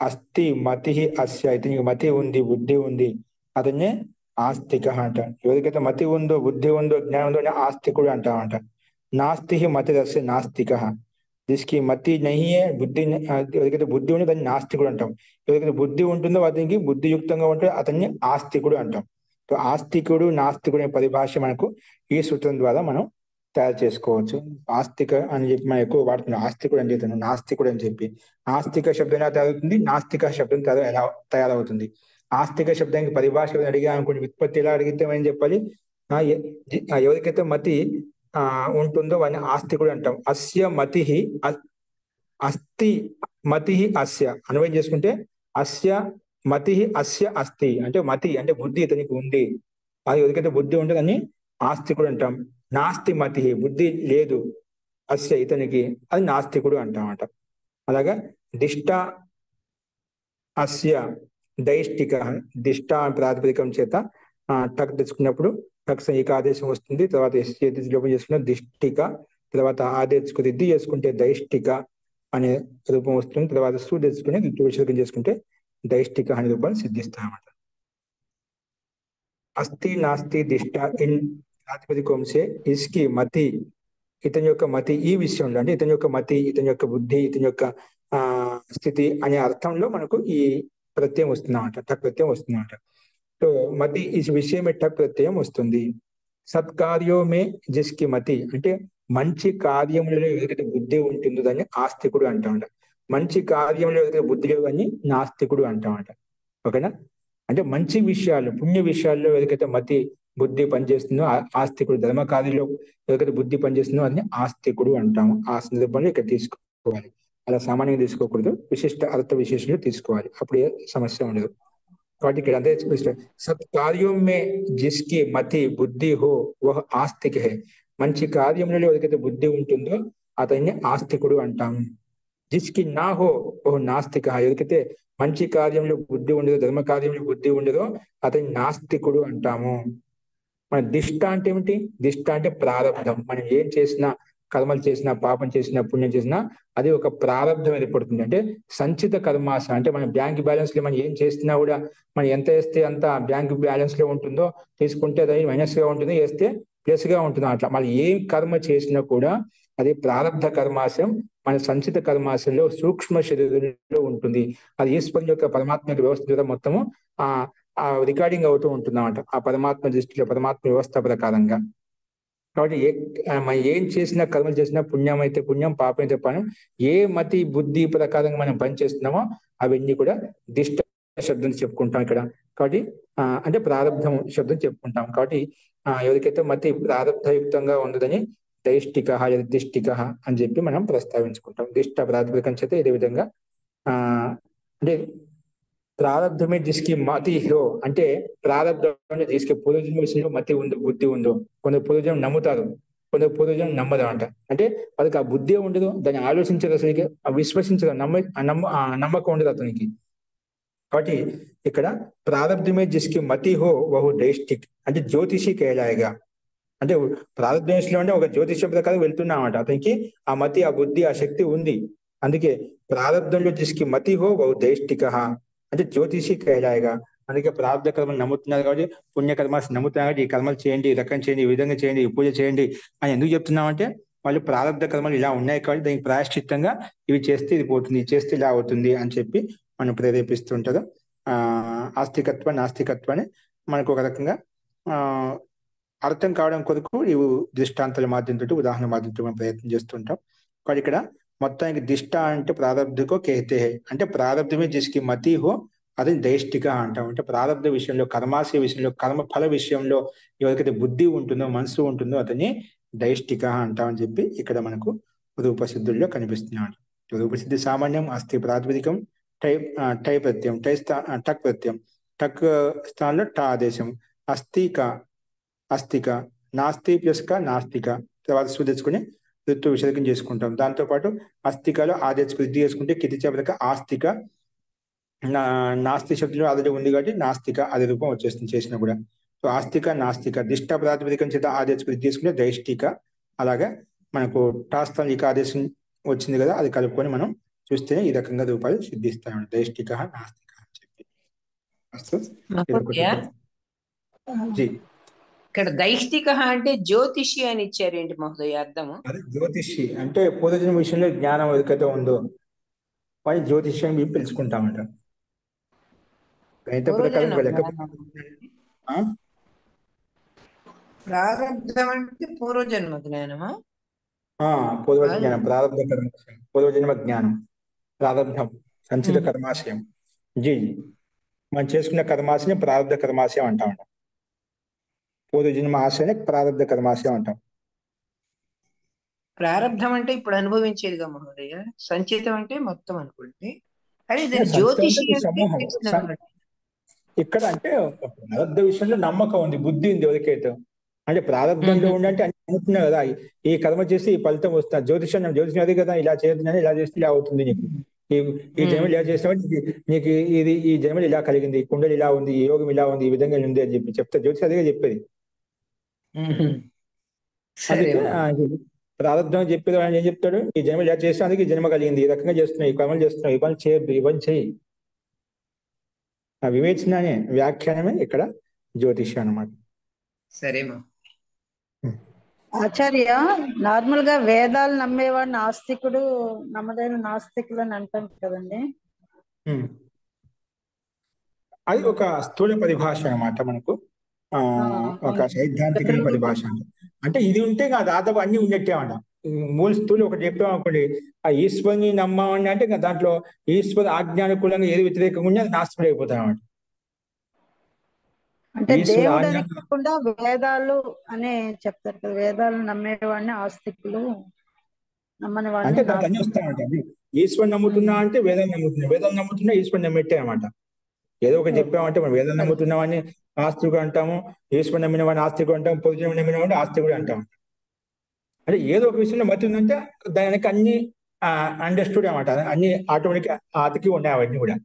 అస్తి మతి అస్య, ఇతనికి మతి ఉంది, బుద్ధి ఉంది, అతన్నే ఆస్తిక అంట. ఎవరికైతే మతి ఉందో, బుద్ధి ఉందో, జ్ఞానం ఉందో ఆస్తికుడు అంటామంట. నాస్తి మతి అస్య నాస్తిక, जिसकी మతి नहीं है, బుద్ధి ఎవరికైతే బుద్ధి ఉందో దాన్ని నాస్తికుడు అంటాం. ఎవరికైతే బుద్ధి ఉంటుందో అతనికి బుద్ధియుక్తంగా ఉంటే అతన్ని ఆస్తికుడు అంటాం. ఆస్తికుడు నాస్తికుడు అనే పరిభాష మనకు ఈ సూత్రం ద్వారా మనం తయారు చేసుకోవచ్చు. ఆస్తిక అని చెప్పి మనం ఎక్కువ వాడుతున్నాం. ఆస్తికుడు అని చెప్తాను, నాస్తికుడు అని చెప్పి. ఆస్తిక శబ్దం ఎలా తయారవుతుంది, నాస్తిక శబ్దం ఎలా తయారవుతుంది. ఆస్తిక శబ్దానికి పరిభాష అడిగా అనుకోండి, వ్యుత్పత్తి ఎలా అడిగితే ఏం చెప్పాలి? ఎవరికైతే మతి ఉంటుందో వాడిని ఆస్తికుడు అంటాం. అస్య మతి అస్తి, మతి అస్య అన్వయం చేసుకుంటే అస్య మతి అస్య అస్తి అంటే మతి అంటే బుద్ధి ఇతనికి ఉంది. అది ఎవరికైతే బుద్ధి ఉంటుందో అని ఆస్తికుడు అంటాం. నాస్తి మతి, బుద్ధి లేదు అస్య ఇతనికి, అది నాస్తికుడు అంటామట. అలాగా దిష్ట అస్య దైష్టిక, దిష్ట ప్రాతిపదికం చేత టక్ తెచ్చుకున్నప్పుడు టక్ సంహిక ఆదేశం వస్తుంది. తర్వాత లోపం చేసుకున్న దిష్టిక, తర్వాత ఆదేశకు దిద్ది చేసుకుంటే దైష్టిక అనే రూపం వస్తుంది. తర్వాత సు తెచ్చుకుని విసర్గం చేసుకుంటే దైష్టిక అనే రూపాన్ని సిద్ధిస్తామన్నమాట. అస్తి నాస్తి దిష్ట ఇన్ ప్రాతిపదికం సే ఇస్కి మతి, ఇతని యొక్క మతి ఈ విషయంలో అంటే ఇతని యొక్క మతి, ఇతని యొక్క బుద్ధి, ఇతని యొక్క స్థితి అనే అర్థంలో మనకు ఈ ప్రత్యయం వస్తుందన్నమాట, టక్ ప్రత్యయం వస్తుందన్నమాట. तो మతి ఈ విషయం టక్ ప్రత్యయం వస్తుంది. సత్కార్యో మే జిస్కి మతి అంటే మంచి కార్యములలో ఎవరికైతే బుద్ధి ఉంటుందో దాన్ని ఆస్తికుడు అంటామంట. మంచి కార్యంలో ఎవరికైతే బుద్ధి లేవు అని నాస్తికుడు అంటామంట. ఓకేనా? అంటే మంచి విషయాలు, పుణ్య విషయాల్లో ఏదైతే మతి బుద్ధి పనిచేస్తుందో ఆస్తికుడు, ధర్మ కార్యంలో ఏదైతే బుద్ధి పనిచేస్తుందో అది ఆస్తికుడు అంటాము. ఆ సందర్భంలో ఇక్కడ తీసుకోవాలి. అలా సామాన్యంగా తీసుకోకూడదు, విశిష్ట అర్థ విశేషంగా తీసుకోవాలి. అప్పుడు ఏ సమస్య ఉండదు. కాబట్టి ఇక్కడ అంతే సత్కార్యం మే జిస్కి మతి బుద్ధి హో వహ్ ఆస్తిక హే. మంచి కార్యములలో ఎవరికైతే బుద్ధి ఉంటుందో అతన్ని ఆస్తికుడు అంటాము. జిస్కి నా హో ఓ నాస్తిక. ఎవరికైతే మంచి కార్యంలో బుద్ధి ఉండదో, ధర్మ కార్యంలో బుద్ధి ఉండదో అతని నాస్తికుడు అంటాము. మన దిష్ట అంటే ఏమిటి? దిష్ట అంటే ప్రారంధం. మనం ఏం చేసినా, కర్మలు చేసినా, పాపం చేసినా, పుణ్యం చేసినా అది ఒక ప్రారంధం ఏర్పడుతుంది. అంటే సంచిత కర్మాస అంటే మన బ్యాంక్ బ్యాలెన్స్ లో మనం ఏం చేసినా కూడా మనం ఎంత వేస్తే అంత బ్యాంక్ బ్యాలెన్స్ లో ఉంటుందో తీసుకుంటే అది మైనస్ గా ఉంటుంది, వేస్తే ప్లస్ గా ఉంటుంది. అట్లా మనం ఏం కర్మ చేసినా కూడా అది ప్రారంధ కర్మాశయం మన సంచిత కర్మాశయంలో సూక్ష్మ శరీరంలో ఉంటుంది. అది ఈశ్వరుని యొక్క పరమాత్మ వ్యవస్థ ద్వారా మొత్తము ఆ రికార్డింగ్ అవుతూ ఉంటుంది అన్నమాట, ఆ పరమాత్మ దృష్టిలో, పరమాత్మ వ్యవస్థ ప్రకారంగా. కాబట్టి మనం ఏం చేసినా, కర్మలు చేసినా, పుణ్యం అయితే పుణ్యం, పాపం అయితే పాపం, ఏ మతి బుద్ధి ప్రకారంగా మనం పని చేస్తున్నామో అవన్నీ కూడా దిష్ట శబ్దం చెప్పుకుంటాం ఇక్కడ. కాబట్టి అంటే ప్రారంధం శబ్దం చెప్పుకుంటాం. కాబట్టి ఎవరికైతే మతి ప్రారంధయుక్తంగా ఉండదని దైష్టిక దిష్టిక అని చెప్పి మనం ప్రస్తావించుకుంటాం. దిష్ట ప్రాతిపదికం చేత ఇదే విధంగా అంటే ప్రారంధమే జిస్కి మతి హో అంటే ప్రారంధం జిస్కి పూర్వజన్మ విషయంలో మతి ఉందో, బుద్ధి ఉందో. కొందరు పూర్వజన్మ నమ్ముతారు, కొందరు పూర్వజన్మ నమ్మదు అంట. అంటే వాళ్ళకి ఆ బుద్ధి ఉండదు, దాన్ని ఆలోచించదు, అసలు విశ్వసించదు, నమ్మకం ఉండదు అతనికి. కాబట్టి ఇక్కడ ప్రారంధమే జిస్కి మతి హో వహు డైష్టిక్ అంటే జ్యోతిషి కేలాయగా. అంటే ప్రారంధంలో అంటే ఒక జ్యోతిష ప్రకారం వెళ్తున్నామంట, అతనికి ఆ మతి, ఆ బుద్ధి, ఆ శక్తి ఉంది. అందుకే ప్రారంధంలో జిస్కి మతి హో వహు డైష్టిక అంటే జ్యోతిషి కైలాయగా. అందుకే ప్రారంధ కర్మలు నమ్ముతున్నారు కాబట్టి, పుణ్యకర్మ నమ్ముతున్నారు కాబట్టి ఈ కర్మలు చేయండి, ఈ రకం చేయండి, ఈ విధంగా చేయండి, ఈ పూజ చేయండి అని ఎందుకు చెప్తున్నామంటే వాళ్ళు ప్రారంధ కర్మలు ఇలా ఉన్నాయి కాబట్టి దానికి ప్రాయశ్చిత్తంగా ఇవి చేస్తే ఇది పోతుంది, ఇది చేస్తే ఇలా అవుతుంది అని చెప్పి మనం ప్రేరేపిస్తుంటారు. ఆస్తికత్వ నాస్తికత్వాన్ని మనకు ఒక రకంగా అర్థం కావడం కొరకు ఈ దృష్టాంతాల మాధ్యంతో, ఉదాహరణ మాధ్యంతో మనం ప్రయత్నం చేస్తుంటాం. కాబట్టి ఇక్కడ మొత్తానికి దిష్ట అంటే ప్రారంధకో కేతే అంటే ప్రారంధమే జిస్కి మతి హో అది దైష్టిక అంటాం. అంటే ప్రారంధ విషయంలో, కర్మాశయ విషయంలో, కర్మఫల విషయంలో ఎవరికైతే బుద్ధి ఉంటుందో, మనసు ఉంటుందో అతన్ని దైష్టిక అంటామని చెప్పి ఇక్కడ మనకు రూపసిద్ధుల్లో కనిపిస్తున్నాడు. రూపసిద్ధి సామాన్యం, అస్థి ప్రాతిపదికం, టై ప్రత్యయం, టక్ ప్రత్యయం, టక్ స్థానంలో టా ఆదేశం, అస్థిక, నాస్తి ప్లస్ క నాస్తిక. తర్వాత సు తెచ్చుకుని ఋతు విసర్గం చేసుకుంటాం. దాంతోపాటు అస్థికలో ఆదేశకు వృద్ధి చేసుకుంటే కితి చేపలక ఆస్తిక, నాస్తి శబ్దంలో ఆల్రెడీ ఉంది కాబట్టి నాస్తిక అదే రూపం వచ్చేస్తుంది చేసినా కూడా. సో ఆస్తిక, నాస్తిక, దిష్ట ప్రాతిపదికం చేత ఆదేశకు వృద్ధి చేసుకుంటే దైష్టిక. అలాగే మనకు టాస్థానం ఇక ఆదేశం వచ్చింది కదా, అది కలుపుకొని మనం చూస్తేనే ఈ రకంగా రూపాలు సిద్ధిస్తాయి. దైష్టిక, నాస్తిక అని చెప్పి. జీ ఇక్కడ దైష్టిక అంటే జ్యోతిషి అని ఇచ్చారేంటి మహోదయ అర్థము? అదే జ్యోతిషి అంటే పూర్వజన్మ విషయంలో జ్ఞానం ఏదైతే ఉందో వాడి జ్యోతిష్యం మేము తెలుసుకుంటామంట. గణిత ప్రకారం ప్రారంధం అంటే పూర్వజన్మ జ్ఞానమా? పూర్వజ్ఞానం, ప్రారంభ కర్మాశయం, పూర్వజన్మ జ్ఞానం, ప్రారంభం, సంచిత కర్మాశయం. జీ మనం చేసుకున్న కర్మాశయం ప్రారంభ కర్మాశయం అంటామంట. పూర్వజన్మ ఆశయాన్ని ప్రారంభ కర్మాశయం అంటాం. ప్రారంధం అంటే ఇప్పుడు అనుభవించేదిగా మహోదయ, సంచితం అంటే మొత్తం అనుకోండి. అదే జ్యోతిషి ఇక్కడ అంటే ప్రారంధ విషయంలో నమ్మకం ఉంది, బుద్ధి ఉంది ఎవరికైతే. అంటే ప్రారంధంలో ఉండంటే అన్ని అనుకున్నా కదా, ఈ కర్మ చేసి ఈ ఫలితం వస్తుంది. జ్యోతిషం అదే కదా, ఇలా చేస్తున్నాను, ఇలా చేస్తే ఇలా అవుతుంది నీకు, ఈ జన్మలు ఇలా చేసినప్పుడు నీకు ఇది ఈ జన్మలు ఇలా కలిగింది, కుండలు ఇలా ఉంది, ఈ యోగం ఇలా ఉంది, ఈ విధంగా ఉంది అని చెప్పి చెప్తా. జ్యోతిషం అదే చెప్పేది. అందుకే ప్రారంధం చెప్పేది ఆయన ఏం చెప్తాడు, ఈ జన్మ ఇలా చేస్తే అందుకే ఈ జన్మ కలిగింది, ఈ రకంగా చేస్తున్నావు, ఈ కర్మలు చేస్తున్నావు, ఈ పని చేయొద్దు, ఈ పని చేయి. ఆ వివేచననే వ్యాఖ్యానమే ఇక్కడ జ్యోతిష్యం అన్నమాట. సరేమా ఆచార్య, నార్మల్ గా వేదాలు నమ్మేవాడు నాస్తికుడు, నమ్మదైన నాస్తికులు అని అంటాం కదండి. అది ఒక స్థూల పరిభాష అన్నమాట, మనకు ఒక సైద్ధాంతిక పరిభాష. అంటే ఇది ఉంటే దాదాపు అన్ని ఉన్నట్టే అన్నమాట. మూల స్థూలు ఒకటి చెప్పాం అనుకోండి, ఆ ఈశ్వరుని నమ్మామని అంటే దాంట్లో ఈశ్వర ఆజ్ఞానుకూలంగా ఏది వ్యతిరేకంగా ఉంటే అది నాస్తికుడు అయిపోతాయి అన్నమాట. అంటే ఈశ్వర దేవుడు ఆజ్ఞ అని కాకుండా వేదాలు అనే చెప్తారు కదా, వేదాలు నమ్మేవాడిని ఆస్తికులు, నమ్మని వాడిని అంటే దానికి అన్ని నాస్తికులు. వస్తాయంట. ఈశ్వరుని నమ్ముతున్నా అంటే వేదాలు నమ్ముతున్నా, వేదాలు నమ్ముతున్నా ఈశ్వరుని నమ్మేట్టే అనమాట. ఏదో ఒకటి చెప్పామంటే మనం వేదాలు నమ్ముతున్న వాడిని ఆస్తికుడు అంటాము, ఈశ్వరుని నమ్మిన వాడిని ఆస్తికుడు అంటాము, పొద్దున నమ్మిన వాడిని ఆస్తికుడు అంటాము. అంటే ఏదో ఒక విషయంలో మతి ఉందంటే దానికి అన్ని అండర్స్టూడ్ అనమాట, అన్ని ఆటోమేటిక్ అతికి ఉన్నాయి అవన్నీ కూడా.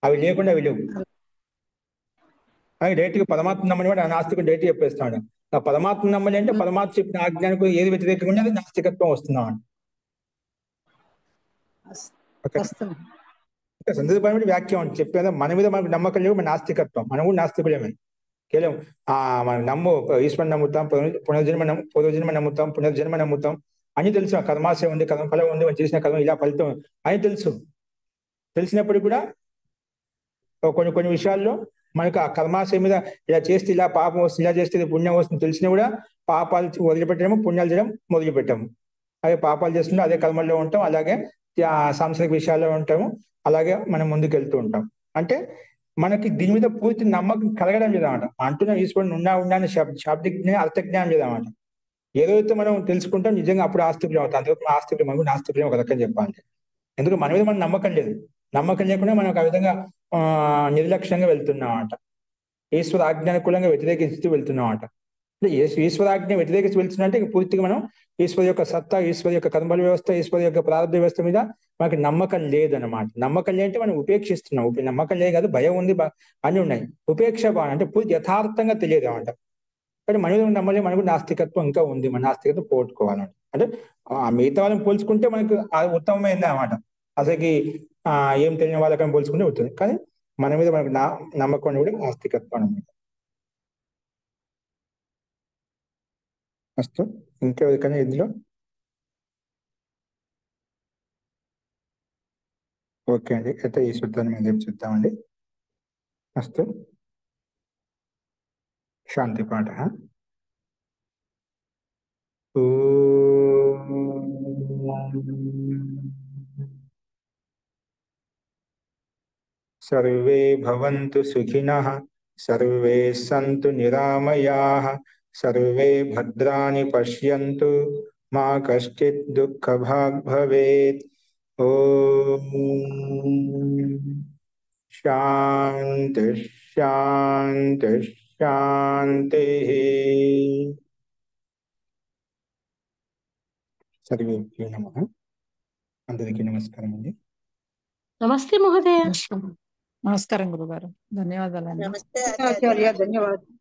అవి లేకుండా అవి లేవు. అవి డైరెక్ట్గా పరమాత్మ నమ్మని వాడు నాస్తికుడు డైరెక్ట్ చెప్పేస్తాడు. ఆ పరమాత్మ నమ్మని అంటే పరమాత్మ చెప్పిన ఆజ్ఞానికి ఏది వ్యతిరేకంగా ఉంటే అది నాస్తికత్వం వస్తున్నాం. వస్తుంది. సందర్భమైన వ్యాఖ్య అని చెప్పేదా, మన మీద మనకు నమ్మకం లేవు, మన నాస్తికత్వం, మనం కూడా నాస్తికులేమే. కేవలం మనం ఈశ్వరుని నమ్ముతాం, పూర్వజన్మ నమ్ముతాం, పునర్జన్మ నమ్ముతాం అని తెలుసు. కర్మాశయం ఉంది, కర్మఫలం ఉంది, మనం చేసిన కర్మ ఇలా ఫలితం అని తెలుసు. తెలిసినప్పుడు కూడా కొన్ని విషయాల్లో మనకు ఆ కర్మాశయం మీద ఇలా చేస్తే ఇలా పాపం వస్తుంది, ఇలా చేస్తే పుణ్యం వస్తుంది తెలిసినా కూడా పాపాలు వదిలిపెట్టడము, పుణ్యాలు చేయడం మొదలుపెట్టాము. అదే పాపాలు చేస్తుంటే అదే కర్మల్లో ఉంటాం, అలాగే సాంసారిక విషయాల్లో ఉంటాము, అలాగే మనం ముందుకు వెళ్తూ ఉంటాం. అంటే మనకి దీని మీద పూర్తి నమ్మకం కలగడం లేదన్నమాట. అంటున్న ఈశ్వరుని ఉన్నా అని శాబ్దిక జ్ఞానం, అర్థజ్ఞానం లేదన్నమాట. ఏదైతే మనం తెలుసుకుంటాం నిజంగా అప్పుడు ఆస్తికులు అవుతాం. అంతవరకు ఆస్తికులు, మనకు నాస్తికులు ఒక రకం చెప్పాలి. ఎందుకంటే మన మీద మనం నమ్మకం లేదు. నమ్మకం లేకుండా మనం ఆ విధంగా నిర్లక్ష్యంగా వెళ్తున్నామట. ఈశ్వర ఆజ్ఞానుకూలంగా వ్యతిరేకిస్తూ వెళ్తున్నామట. ఈశ్వరాజ్ఞ వ్యతిరేకిస్తూ వెళ్తున్నా అంటే పూర్తిగా మనం ఈశ్వరు యొక్క సత్తా, ఈశ్వరు యొక్క కర్మల వ్యవస్థ, ఈశ్వరు యొక్క ప్రారంభ వ్యవస్థ మీద మనకి నమ్మకం లేదన్నమాట. నమ్మకం లేదంటే మనం ఉపేక్షిస్తున్నాం. నమ్మకం లేదు కాదు, భయం ఉంది, అన్ని ఉన్నాయి. ఉపేక్ష భావన అంటే పూర్తి యథార్థంగా తెలియదు అన్నమాట. కానీ మన మీద నమ్మలే, మనకు నాస్తికత్వం ఇంకా ఉంది. మన నాస్తికత్వం పోగొట్టుకోవాలంట. అంటే మిగతా వాళ్ళని పోల్చుకుంటే మనకు ఉత్తమమైంది అన్నమాట. అసలుకి ఏం తెలియని వాళ్ళకని పోల్చుకుంటే అవుతుంది. కానీ మన మీద మనకు నమ్మకం కూడా ఆస్తికత్వం అనమాట. అస్తు ఇంకెవరికైనా ఇందులో ఓకే అండి. అయితే ఈ సూత్రాన్ని మేము రేపు చూద్దామండి. అస్తు శాంతి పాఠ. సర్వే భవంతు సుఖినః, సర్వే సంతు నిరామయాః, సర్వే భద్రాణి పశ్యంతు, మా కశ్చిత్ దుఃఖభాగ్ భవేత్. ఓం శాంతి శాంతి శాంతి. సర్వేభ్యో నమః. అందరికీ నమస్కారం అండి. నమస్తే మహోదయ. నమస్కారం గురుగారు, ధన్యవాదాలండి. నమస్తే ఆచార్య, ధన్యవాదాలు.